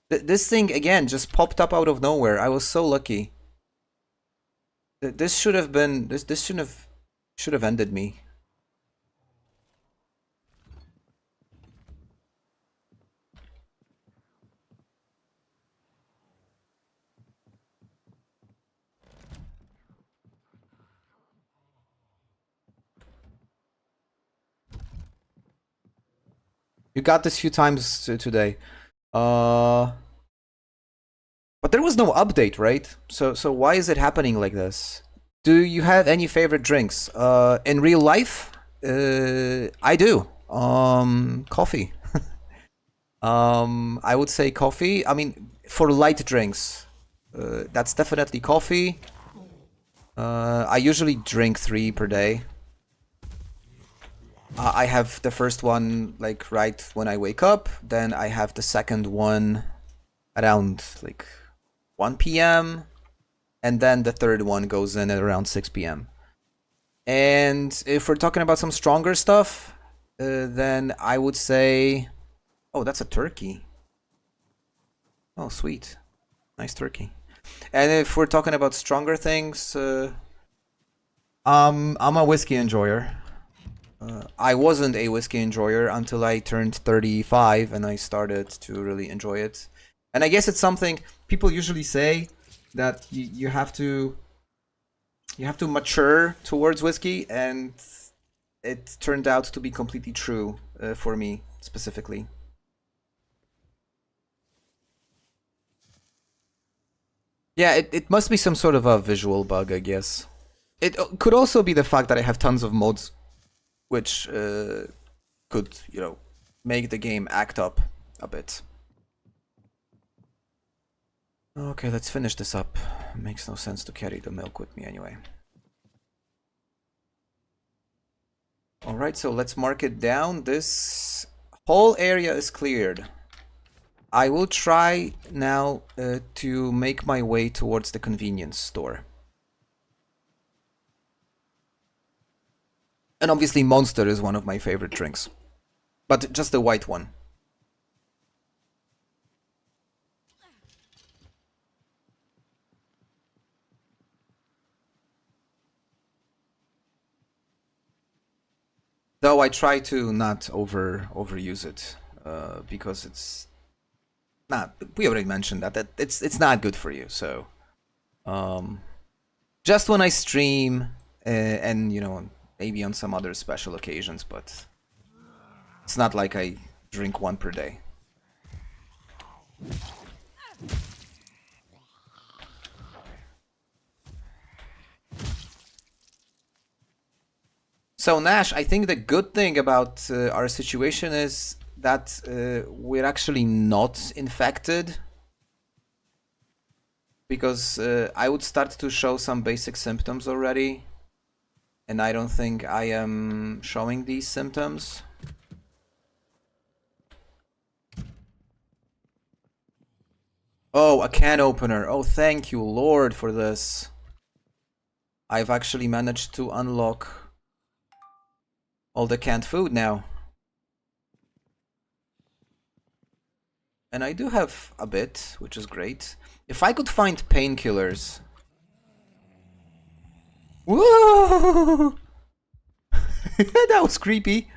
This thing, again, just popped up out of nowhere. I was so lucky. This should have been... This should have ended me. You got this few times today. But there was no update, right? So why is it happening like this? Do you have any favorite drinks? In real life? I do. Coffee. I would say coffee. I mean, for light drinks, that's definitely coffee. I usually drink 3 per day. I have the first one like right when I wake up, then I have the second one around like 1 p.m. and then the third one goes in at around 6 p.m. And if we're talking about some stronger stuff, then I would say... Oh, that's a turkey. Oh, sweet. Nice turkey. And if we're talking about stronger things, I'm a whiskey enjoyer. I wasn't a whiskey enjoyer until I turned 35 and I started to really enjoy it. And I guess it's something people usually say that you have to mature towards whiskey, and it turned out to be completely true for me specifically. Yeah, it must be some sort of a visual bug, I guess. It could also be the fact that I have tons of mods which could, you know, make the game act up a bit. Okay, let's finish this up. Makes no sense to carry the milk with me anyway. Alright, so let's mark it down. This whole area is cleared. I will try now to make my way towards the convenience store. And obviously Monster is one of my favorite drinks. But just the white one. Though I try to not overuse it, because it's not. We already mentioned that it's not good for you. So, just when I stream, and you know, maybe on some other special occasions, but it's not like I drink one per day. So Nash, I think the good thing about our situation is that we're actually not infected. Because I would start to show some basic symptoms already. And I don't think I am showing these symptoms. Oh, a can opener. Oh, thank you, Lord, for this. I've actually managed to unlock all the canned food now. And I do have a bit, which is great. If I could find painkillers... Whoa! That was creepy.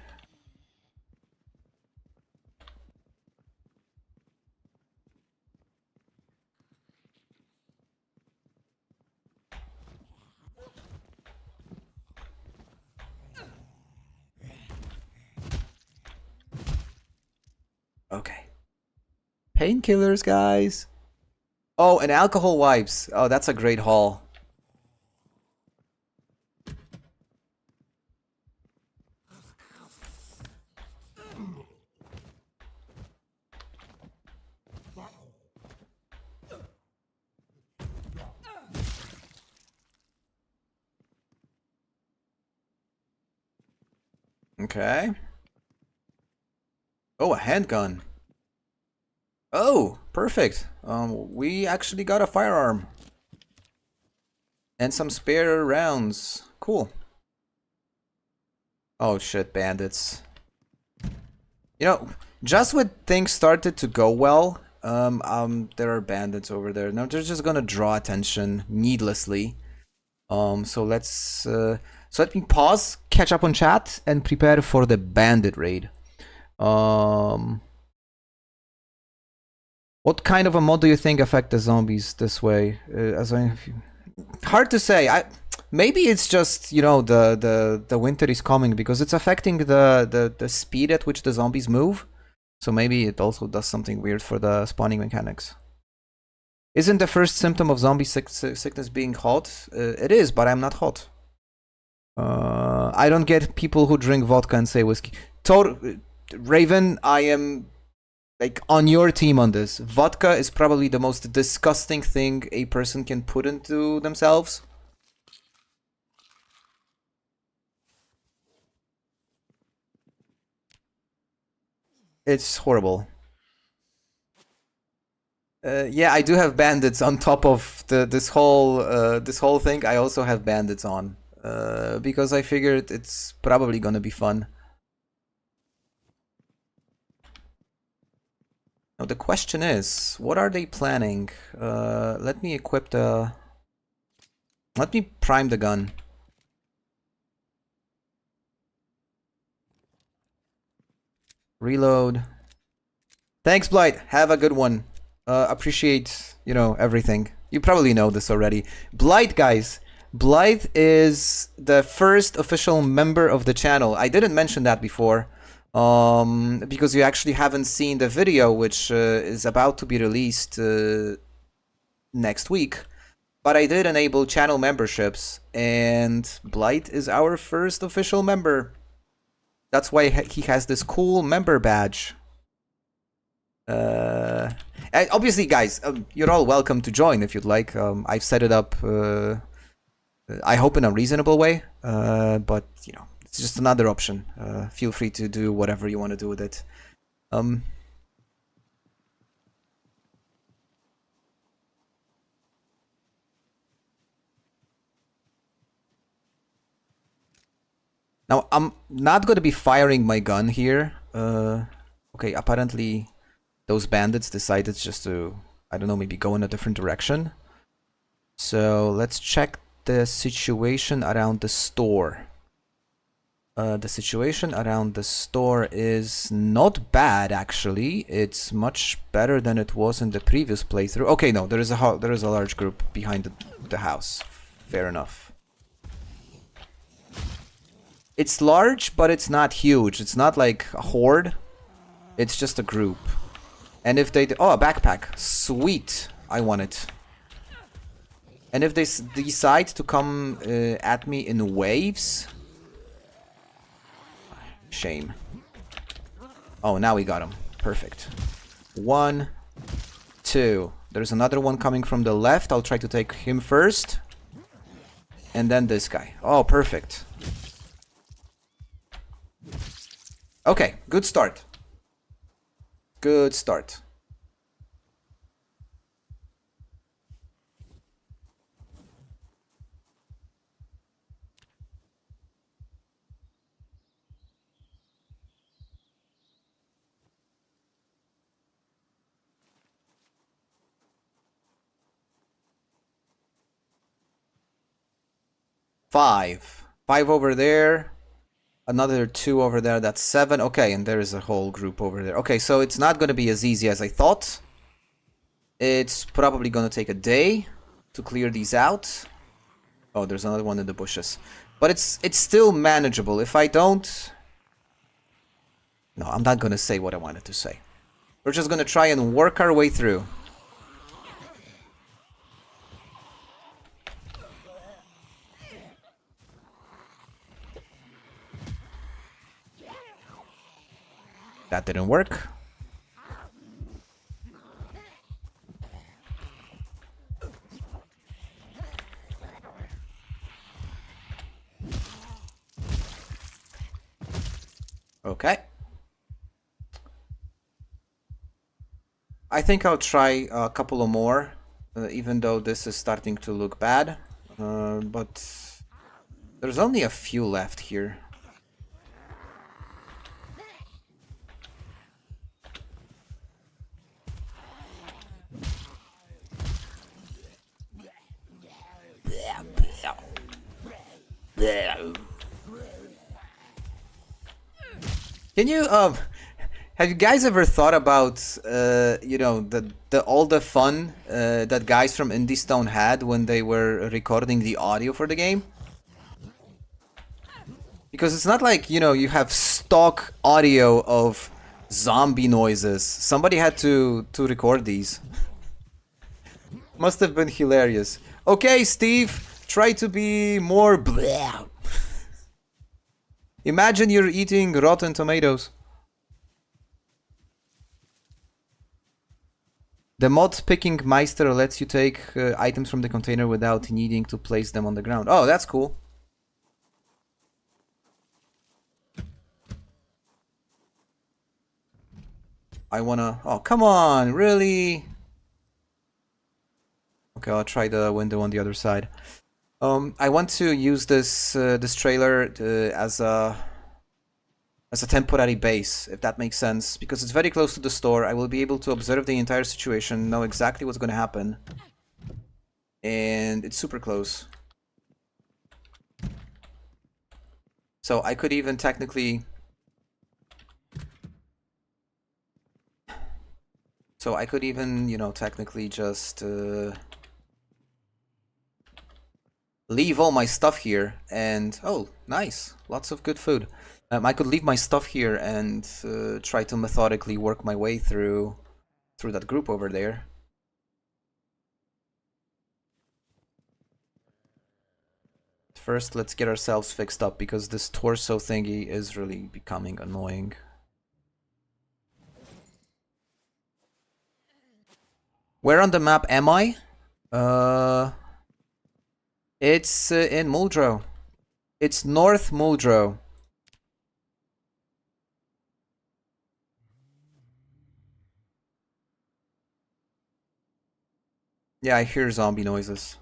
Okay. Painkillers, guys. Oh, and alcohol wipes. Oh, that's a great haul. Okay. Oh, a handgun. Oh, perfect. We actually got a firearm. And some spare rounds. Cool. Oh shit, bandits. You know, just when things started to go well, there are bandits over there. Now they're just gonna draw attention needlessly. So let me pause, catch up on chat, and prepare for the bandit raid. What kind of a mod do you think affect the zombies this way? Hard to say. Maybe it's just, you know, the winter is coming because it's affecting the speed at which the zombies move. So maybe it also does something weird for the spawning mechanics. Isn't the first symptom of zombie sickness being hot? It is, but I'm not hot. I don't get people who drink vodka and say whiskey. Raven, I am like on your team on this. Vodka is probably the most disgusting thing a person can put into themselves. It's horrible. Yeah, I do have bandits on top of this whole thing. I also have bandits on because I figured it's probably gonna be fun. Now the question is, what are they planning? Let me equip the... Let me prime the gun. Reload. Thanks, Blight. Have a good one. Appreciate, you know, everything. You probably know this already. Blight, guys. Blight is the first official member of the channel. I didn't mention that before. Because you actually haven't seen the video, which is about to be released next week. But I did enable channel memberships, and Blight is our first official member. That's why he has this cool member badge. And obviously, guys, you're all welcome to join if you'd like. I've set it up, I hope in a reasonable way, but, you know, it's just another option. Feel free to do whatever you want to do with it. Now, I'm not going to be firing my gun here. Okay, apparently those bandits decided just to, I don't know, maybe go in a different direction. So let's check the situation around the store. The situation around the store is not bad, actually. It's much better than it was in the previous playthrough. Okay, no, there is a large group behind the house. Fair enough. It's large, but it's not huge. It's not like a horde. It's just a group. And if they... Oh, a backpack. Sweet. I want it. And if they decide to come at me in waves... Shame. Oh, now we got him. Perfect. 1, 2. There's another one coming from the left. I'll try to take him first. And then this guy. Oh, perfect. Okay, good start. Good start. Five over there. Another 2 over there, that's 7. Okay, and there is a whole group over there. Okay, so it's not going to be as easy as I thought. It's probably going to take a day to clear these out. Oh, there's another one in the bushes. But it's still manageable. If I don't... No, I'm not going to say what I wanted to say. We're just going to try and work our way through. That didn't work. Okay. I think I'll try a couple of more, even though this is starting to look bad. But there's only a few left here. Can you have you guys ever thought about you know, all the fun that guys from Indie Stone had when they were recording the audio for the game? Because it's not like, you know, you have stock audio of zombie noises. Somebody had to record these. Must have been hilarious. Okay, Steve, try to be more blah. Imagine you're eating rotten tomatoes. The mod picking Meister lets you take items from the container without needing to place them on the ground. Oh, that's cool. I wanna... Oh, come on, really? Okay, I'll try the window on the other side. I want to use this this trailer as a temporary base, if that makes sense, because it's very close to the store. I will be able to observe the entire situation, know exactly what's going to happen, and it's super close. So I could even technically... So I could even, you know, technically just leave all my stuff here and... Oh, nice. Lots of good food. I could leave my stuff here and try to methodically work my way through that group over there. first let's get ourselves fixed up because this torso thingy is really becoming annoying. Where on the map am I? It's in Muldrow. It's North Muldrow. Yeah, I hear zombie noises.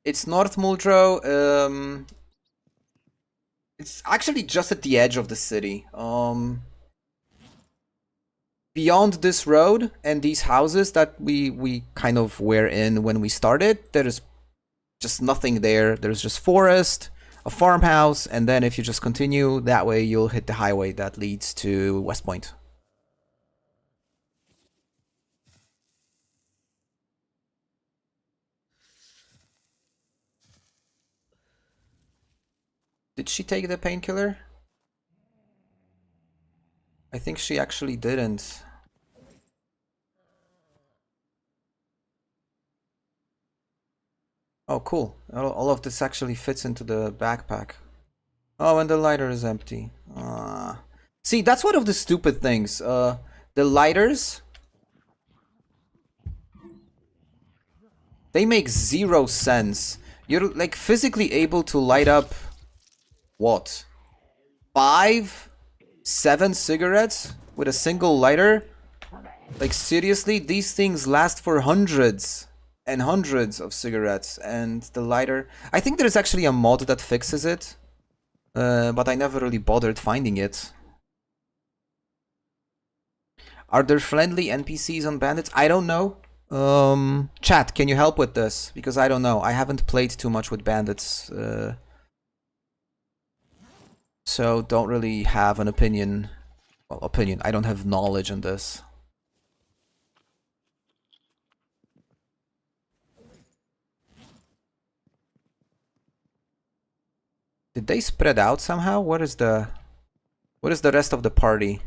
It's North Muldrow. It's actually just at the edge of the city. Beyond this road and these houses that we kind of were in when we started, there is just nothing there. There's just forest, a farmhouse, and then if you just continue that way, you'll hit the highway that leads to West Point. Did she take the painkiller? I think she actually didn't. Oh, cool. All of this actually fits into the backpack. Oh, and the lighter is empty. See, that's one of the stupid things. The lighters, they make 0 sense. You're like physically able to light up what? 5, 7 cigarettes with a single lighter? Like seriously, these things last for hundreds and hundreds of cigarettes, and the lighter... I think there's actually a mod that fixes it, but I never really bothered finding it. Are there friendly NPCs on bandits? I don't know. Chat, can you help with this? Because I don't know. I haven't played too much with bandits, so don't really have an opinion. Well, opinion. I don't have knowledge on this. Did they spread out somehow? What is the rest of the party?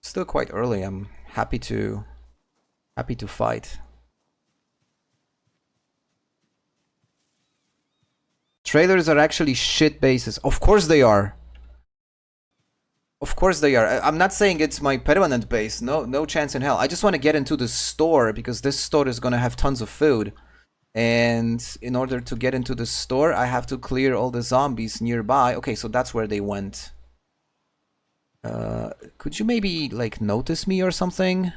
Still quite early. I'm happy to fight. Trailers are actually shit bases. Of course they are. Of course they are. I'm not saying it's my permanent base. No chance in hell. I just want to get into the store because this store is gonna have tons of food. And in order to get into the store, I have to clear all the zombies nearby. Okay, so that's where they went. Could you maybe, like, notice me or something?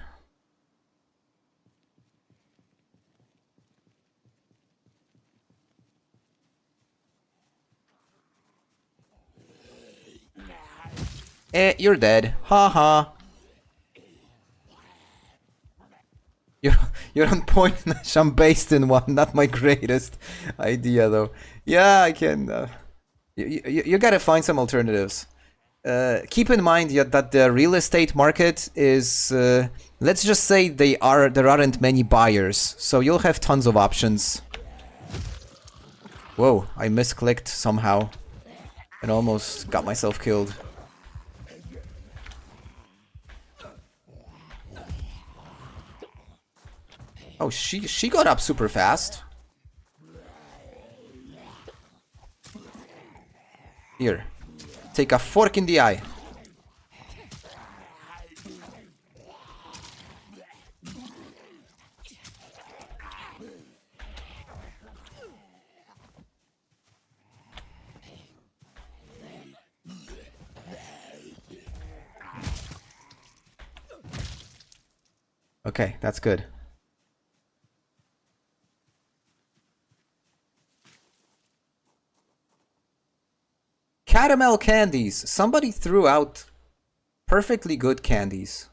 You're dead. Haha. You're on point, Nash. I'm based in one. Not my greatest idea, though. Yeah, I can... you gotta find some alternatives. Keep in mind that the real estate market is... let's just say there aren't many buyers, so you'll have tons of options. Whoa, I misclicked somehow and almost got myself killed. Oh, she got up super fast. Here. Take a fork in the eye. Okay, that's good. Caramel candies. Somebody threw out perfectly good candies.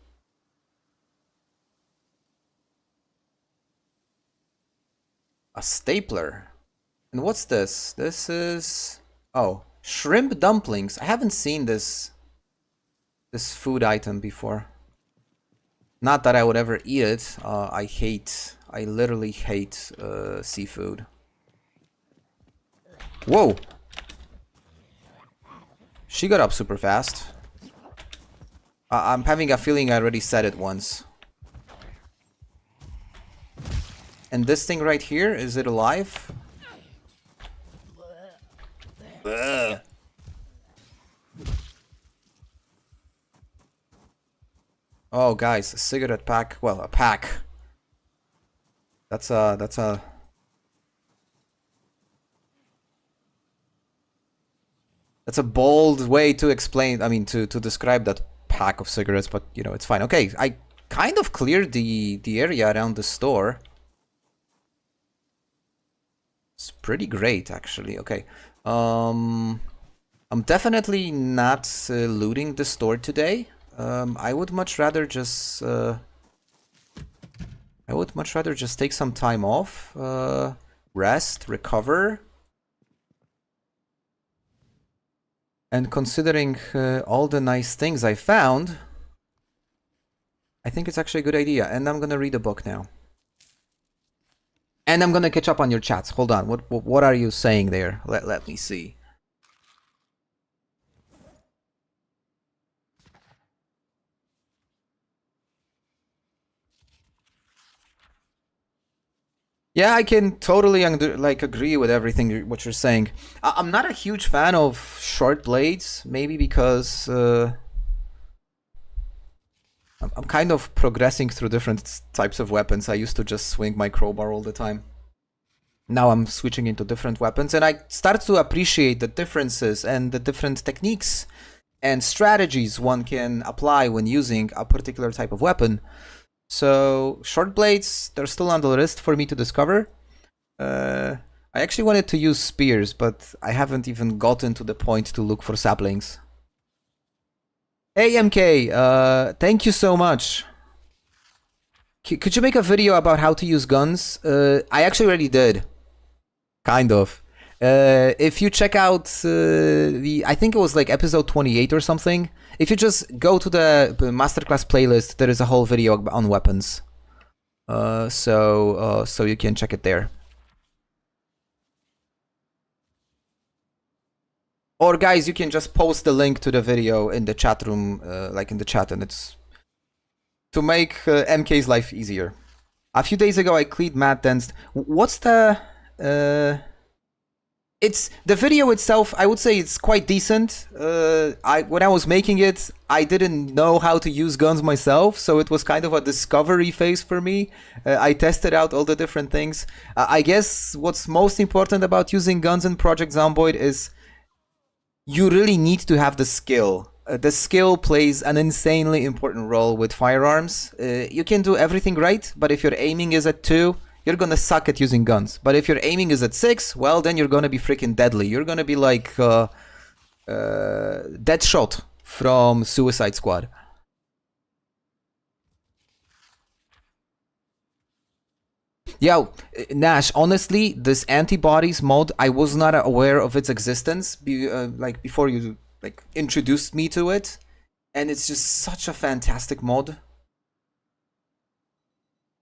A stapler. And what's this? This is... oh, shrimp dumplings. I haven't seen this food item before. Not that I would ever eat it. I literally hate seafood. Whoa! She got up super fast. I'm having a feeling I already said it once. And this thing right here, is it alive? Ugh. Oh, guys, a cigarette pack. Well, a pack. That's a bold way to explain, I mean, to describe that pack of cigarettes, but, you know, it's fine. Okay, I kind of cleared the area around the store. It's pretty great, actually. Okay. I'm definitely not looting the store today. I would much rather just take some time off, rest, recover. And considering all the nice things I found, I think it's actually a good idea. And I'm gonna read a book now. And I'm gonna catch up on your chats. Hold on. What are you saying there? Let me see. Yeah, I can totally agree with everything what you're saying. I'm not a huge fan of short blades, maybe because I'm kind of progressing through different types of weapons. I used to just swing my crowbar all the time. Now I'm switching into different weapons, and I start to appreciate the differences and the different techniques and strategies one can apply when using a particular type of weapon. So short blades, they're still on the list for me to discover. I actually wanted to use spears, but I haven't even gotten to the point to look for saplings. Hey MK, thank you so much. Could you make a video about how to use guns? I actually already did. Kind of. If you check out I think it was like episode 28 or something. If you just go to the masterclass playlist, there is a whole video on weapons. So you can check it there. Or guys, you can just post the link to the video in the chat room, like in the chat, and it's to make MK's life easier. A few days ago, I cleaned Matt Denst. What's the it's the video itself. I would say it's quite decent. When I was making it, I didn't know how to use guns myself, so it was kind of a discovery phase for me. I tested out all the different things. I guess what's most important about using guns in Project Zomboid is you really need to have the skill. The skill plays an insanely important role with firearms. You can do everything right, but if your aiming is at 2, you're gonna suck at using guns. But if your aiming is at 6, well, then you're gonna be freaking deadly. You're gonna be like Deadshot from Suicide Squad. Yo, Nash, honestly, this antibodies mod, I was not aware of its existence before you introduced me to it. And it's just such a fantastic mod.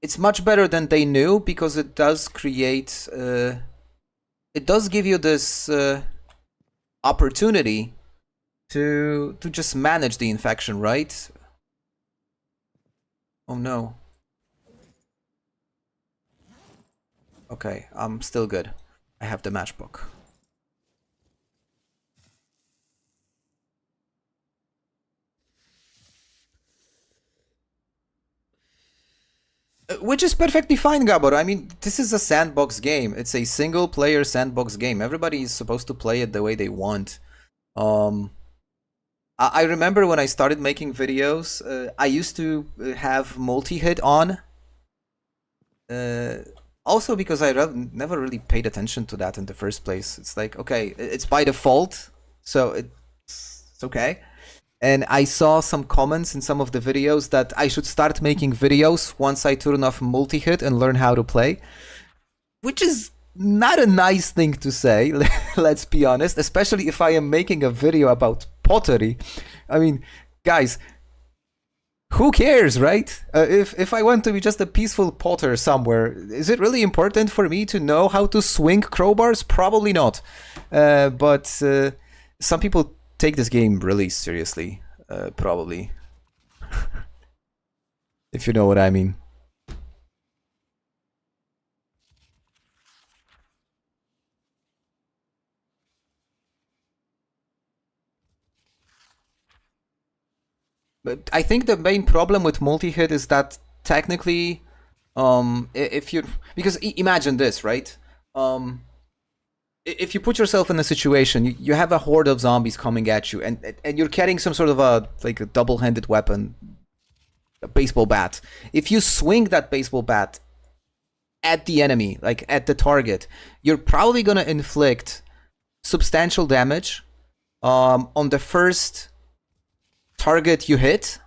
It's much better than they knew because it does create, it does give you this opportunity to just manage the infection, right? Oh no. Okay, I'm still good. I have the matchbook. Which is perfectly fine, Gabor. I mean, this is a sandbox game. It's a single-player sandbox game. Everybody is supposed to play it the way they want. I remember when I started making videos, I used to have multi-hit on. Also because I never really paid attention to that in the first place. It's like, okay, it's by default, so it's okay. And I saw some comments in some of the videos that I should start making videos once I turn off multi-hit and learn how to play. Which is not a nice thing to say, let's be honest, especially if I am making a video about pottery. I mean, guys, who cares, right? If I want to be just a peaceful potter somewhere, is it really important for me to know how to swing crowbars? Probably not. But some people take this game really seriously, probably. If you know what I mean. But I think the main problem with multi-hit is that technically, if you because imagine this, right? Um, if you put yourself in a situation, you have a horde of zombies coming at you, and you're carrying some sort of a like a double-handed weapon, a baseball bat. If you swing that baseball bat at the enemy, like at the target, you're probably gonna inflict substantial damage on the first target you hit,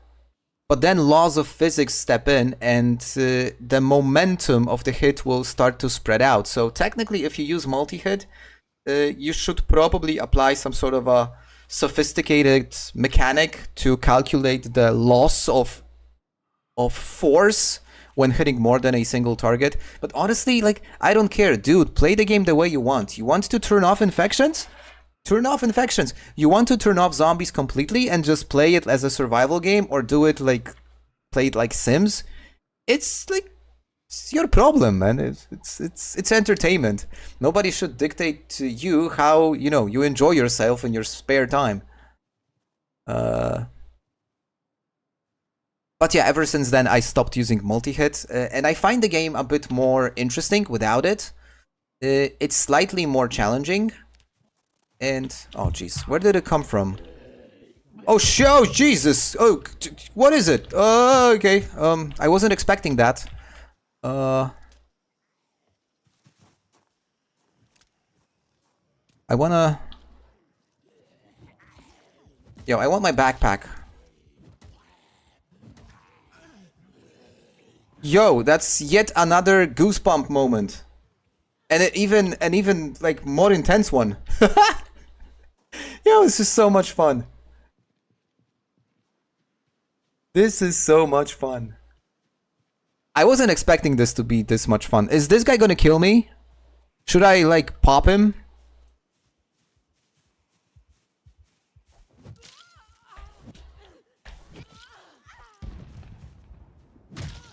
but then laws of physics step in and the momentum of the hit will start to spread out. So technically, if you use multi-hit, you should probably apply some sort of a sophisticated mechanic to calculate the loss of force when hitting more than a single target. But honestly, like, I don't care. Dude, play the game the way you want. You want to turn off infections? Turn off infections. You want to turn off zombies completely and just play it as a survival game, or do it like, play it like Sims? It's like, it's your problem, man. It's entertainment. Nobody should dictate to you how, you know, you enjoy yourself in your spare time. But yeah, ever since then I stopped using multi-hit, and I find the game a bit more interesting without it. It's slightly more challenging. And oh jeez, where did it come from? Oh Jesus! Oh, what is it? Okay. I wasn't expecting that. I wanna. Yo, I want my backpack. Yo, that's yet another goosebump moment. And an even like more intense one. Yo, this is so much fun. This is so much fun. I wasn't expecting this to be this much fun. Is this guy gonna kill me? Should I like pop him?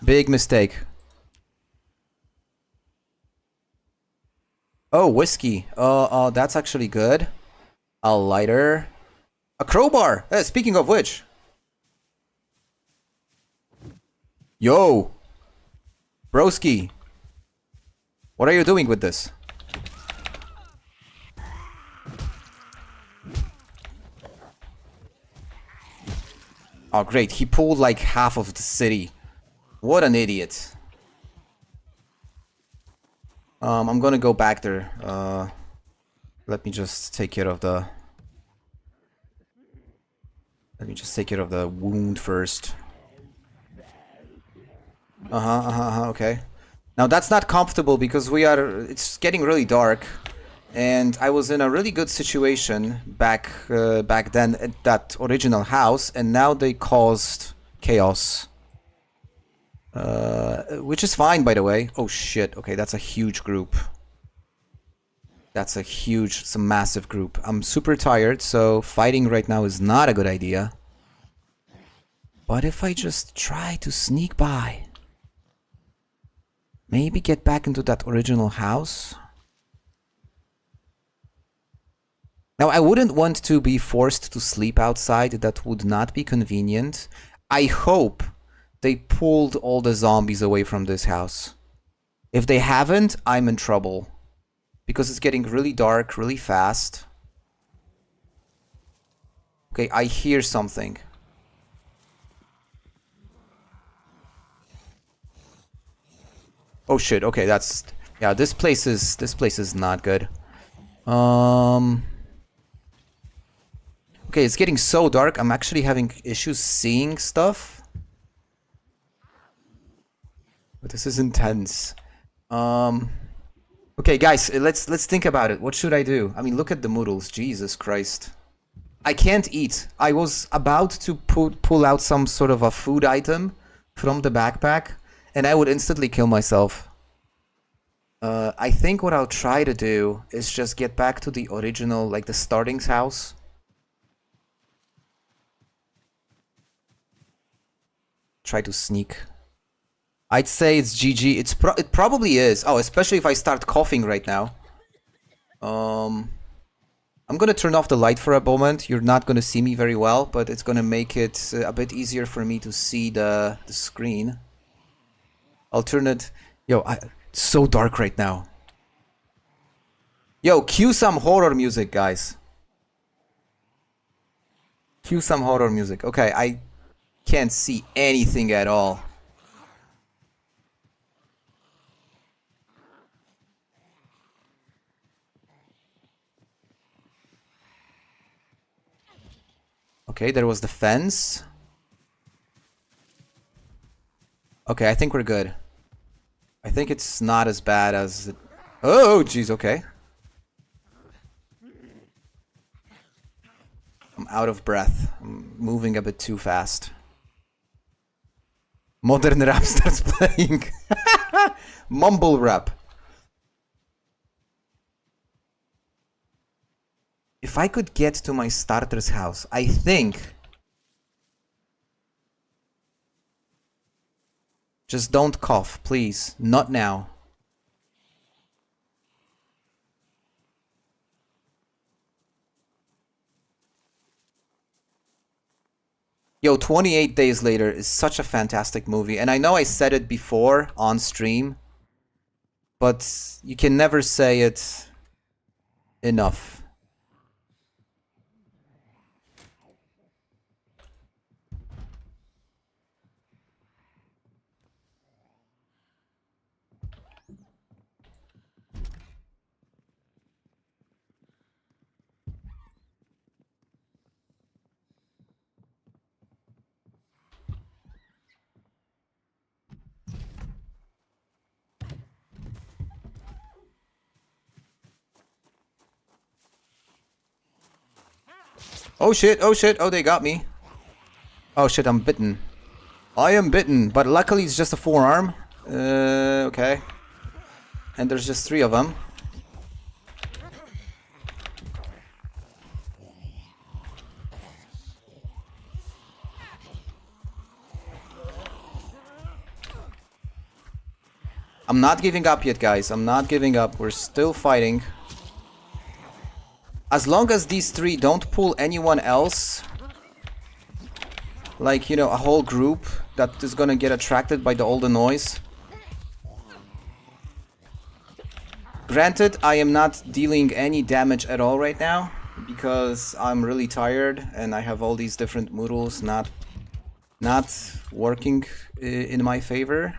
Big mistake. Oh, whiskey. That's actually good. A lighter. A crowbar! Speaking of which. Yo! Broski. What are you doing with this? Oh, great. He pulled like half of the city. What an idiot. I'm gonna go back there. Let me just take care of the... Let me just take care of the wound first. Okay. Now that's not comfortable because it's getting really dark. And I was in a really good situation back then at that original house, and now they caused chaos. Which is fine, by the way. Oh shit, okay, that's a huge group. That's a massive group. I'm super tired, so fighting right now is not a good idea. But if I just try to sneak by, maybe get back into that original house. Now, I wouldn't want to be forced to sleep outside. That would not be convenient. I hope they pulled all the zombies away from this house. If they haven't, I'm in trouble. Because it's getting really dark, really fast. Okay, I hear something. Oh shit, okay, that's... Yeah, this place is not good. Okay, it's getting so dark, I'm actually having issues seeing stuff. But this is intense. Okay, guys, let's think about it. What should I do? I mean, look at the noodles. Jesus Christ. I can't eat. I was about to pull out some sort of a food item from the backpack, and I would instantly kill myself. I think what I'll try to do is just get back to the original, like the starting's house. Try to sneak. I'd say it's GG. It probably is. Oh, especially if I start coughing right now. I'm gonna turn off the light for a moment. You're not gonna see me very well, but it's gonna make it a bit easier for me to see the screen. I'll turn it... Yo, it's so dark right now. Yo, cue some horror music, guys. Cue some horror music. Okay, I can't see anything at all. Okay, there was the fence. Okay, I think we're good. I think it's not as bad as... Oh, jeez, okay. I'm out of breath. I'm moving a bit too fast. Modern rap starts playing. Mumble rap. If I could get to my starter's house, I think... Just don't cough, please. Not now. Yo, 28 Days Later is such a fantastic movie. And I know I said it before on stream, but you can never say it enough. Oh shit, oh they got me. Oh shit, I'm bitten. I am bitten, but luckily it's just a forearm. Okay. And there's just 3 of them. I'm not giving up yet, guys. I'm not giving up. We're still fighting. As long as these 3 don't pull anyone else, like, you know, a whole group that is gonna get attracted by all the noise. Granted, I am not dealing any damage at all right now, because I'm really tired and I have all these different moodles not working in my favor.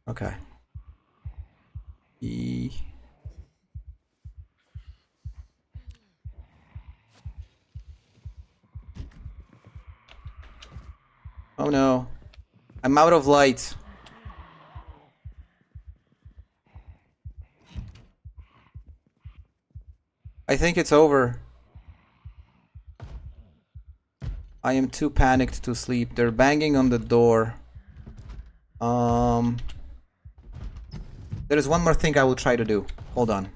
Okay. Oh no. I'm out of light. I think it's over. I am too panicked to sleep. They're banging on the door. There is one more thing I will try to do. Hold on.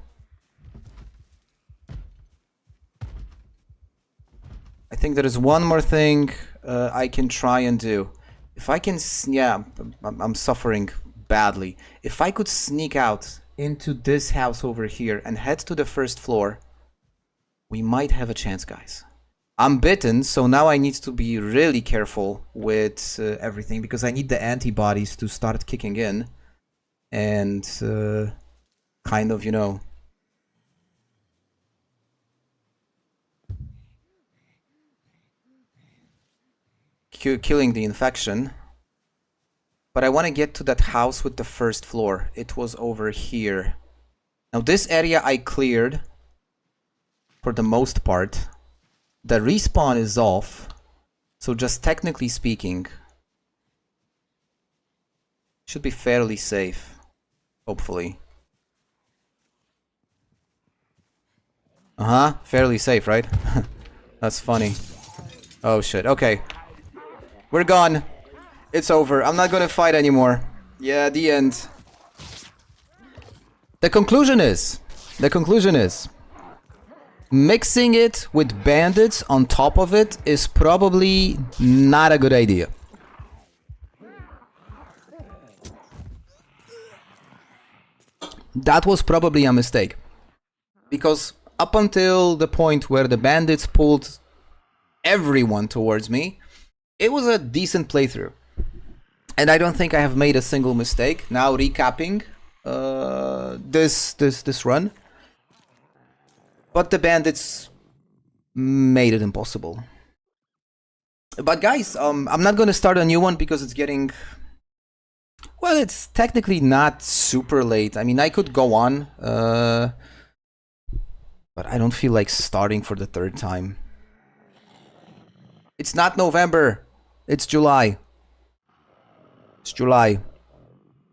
I think there is one more thing I can try and do. If I can... Yeah, I'm suffering badly. If I could sneak out into this house over here and head to the first floor, we might have a chance, guys. I'm bitten, so now I need to be really careful with everything, because I need the antibodies to start kicking in. And kind of, you know, killing the infection. But I want to get to that house with the first floor. It was over here. Now this area I cleared for the most part. The respawn is off, so just technically speaking, should be fairly safe. Hopefully. Fairly safe, right? That's funny. Oh shit, okay. We're gone. It's over. I'm not gonna fight anymore. Yeah, the end. The conclusion is... mixing it with bandits on top of it is probably not a good idea. that was probably a mistake. Because up until the point where the bandits pulled everyone towards me, it was a decent playthrough. And I don't think I have made a single mistake. Now recapping this run. But the bandits made it impossible. But guys, I'm not gonna start a new one because it's getting... Well, it's technically not super late. I mean, I could go on, but I don't feel like starting for the third time. It's not November. It's July. It's July.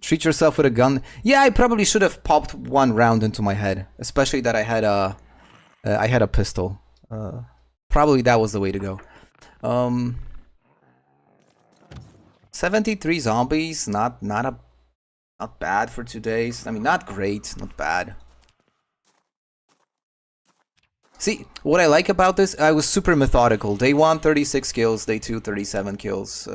Treat yourself with a gun. Yeah, I probably should have popped one round into my head, especially that I had a pistol. Probably that was the way to go. 73 zombies, not bad for 2 days. I mean, not great, not bad. See, what I like about this, I was super methodical. Day 1, 36 kills. Day 2, 37 kills.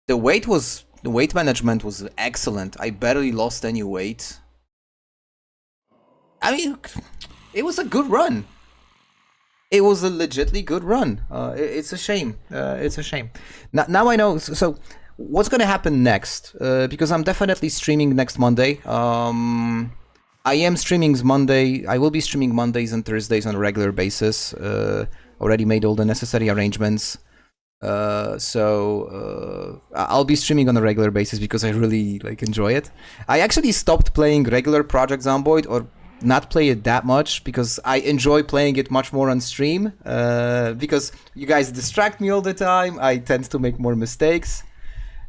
The weight management was excellent. I barely lost any weight. I mean, it was a good run. It was a legitly good run. It's a shame. It's a shame. Now I know. So what's gonna happen next? Because I'm definitely streaming next Monday. I am streaming Monday. I will be streaming Mondays and Thursdays on a regular basis. Already made all the necessary arrangements. So I'll be streaming on a regular basis because I really enjoy it. I actually stopped playing regular Project Zomboid, or not play it that much, because I enjoy playing it much more on stream, because you guys distract me all the time. I tend to make more mistakes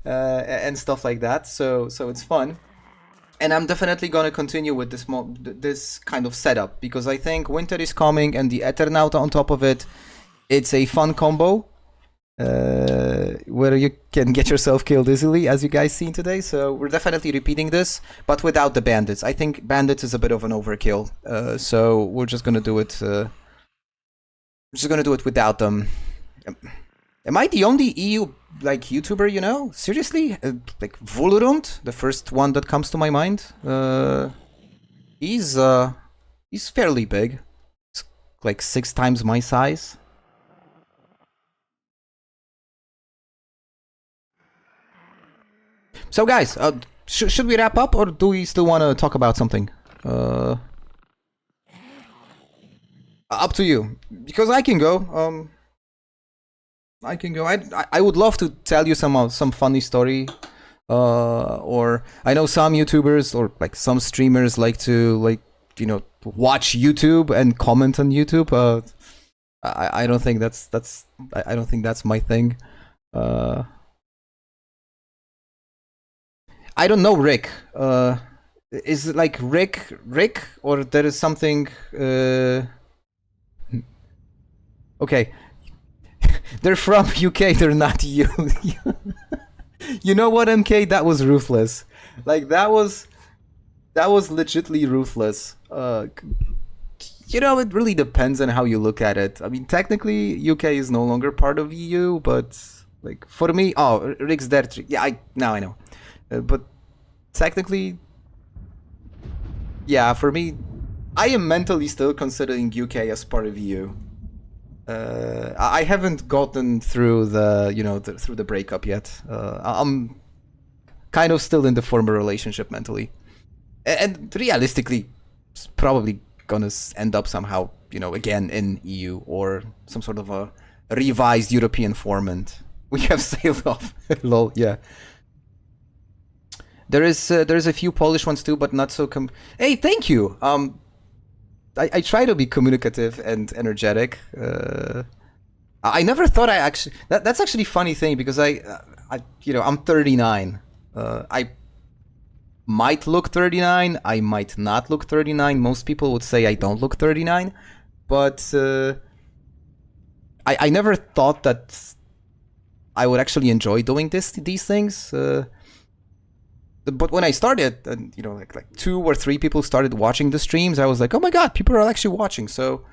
and stuff like that, so it's fun. And I'm definitely gonna continue with this kind of setup, because I think winter is coming and the Eternaut on top of it, it's a fun combo where you can get yourself killed easily, as you guys seen today. So we're definitely repeating this, but without the bandits. I think bandits is a bit of an overkill, so we're just gonna do it. We're just gonna do it without them. Am I the only EU YouTuber? You know, seriously, Volurund, the first one that comes to my mind. He's fairly big. It's like 6 times my size. So guys, should we wrap up, or do we still want to talk about something? Up to you, because I can go. I can go. I would love to tell you some funny story, or I know some YouTubers or some streamers like to watch YouTube and comment on YouTube. I don't think I don't think that's my thing. I don't know, Rick. Is it like Rick, or there is something? Okay, they're from UK. They're not you. You know what, MK? That was ruthless. That was legitly ruthless. You know, it really depends on how you look at it. I mean, technically, UK is no longer part of EU, but for me, oh, Rick's there. Yeah, now I know. But technically, yeah, for me, I am mentally still considering UK as part of EU. I haven't gotten through through the breakup yet. I'm kind of still in the former relationship mentally, and realistically, it's probably gonna end up somehow, again in EU or some sort of a revised European format. We have sailed off. Lol. Yeah. There's a few Polish ones too, but not so Hey, thank you. I try to be communicative and energetic. I never thought I actually... That's actually a funny thing, because I'm 39. I might look 39. I might not look 39. Most people would say I don't look 39. But I never thought that I would actually enjoy doing these things. But when I started, and 2 or 3 people started watching the streams, I was like, oh my god, people are actually watching. So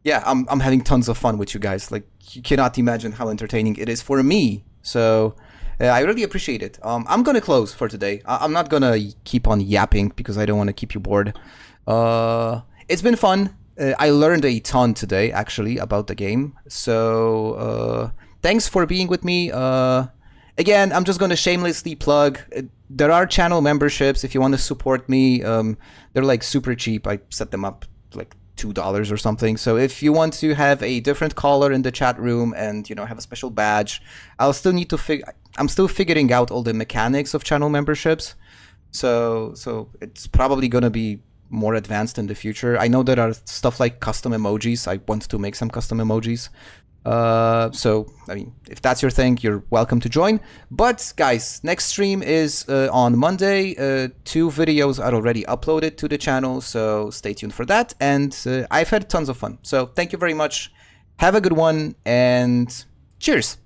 yeah, I'm having tons of fun with you guys. You cannot imagine how entertaining it is for me. So I really appreciate it. I'm gonna close for today. I'm not gonna keep on yapping because I don't want to keep you bored. It's been fun. I learned a ton today, actually, about the game. So thanks for being with me. Again, I'm just gonna shamelessly plug. There are channel memberships if you want to support me. They're like super cheap. I set them up like $2 or something. So if you want to have a different color in the chat room and, you know, have a special badge, I'll still need to I'm still figuring out all the mechanics of channel memberships. So it's probably gonna be more advanced in the future. I know there are stuff like custom emojis. I want to make some custom emojis. So, I mean, if that's your thing, you're welcome to join. But, guys, next stream is on Monday. 2 videos are already uploaded to the channel, so stay tuned for that. And I've had tons of fun. So, thank you very much. Have a good one, and cheers!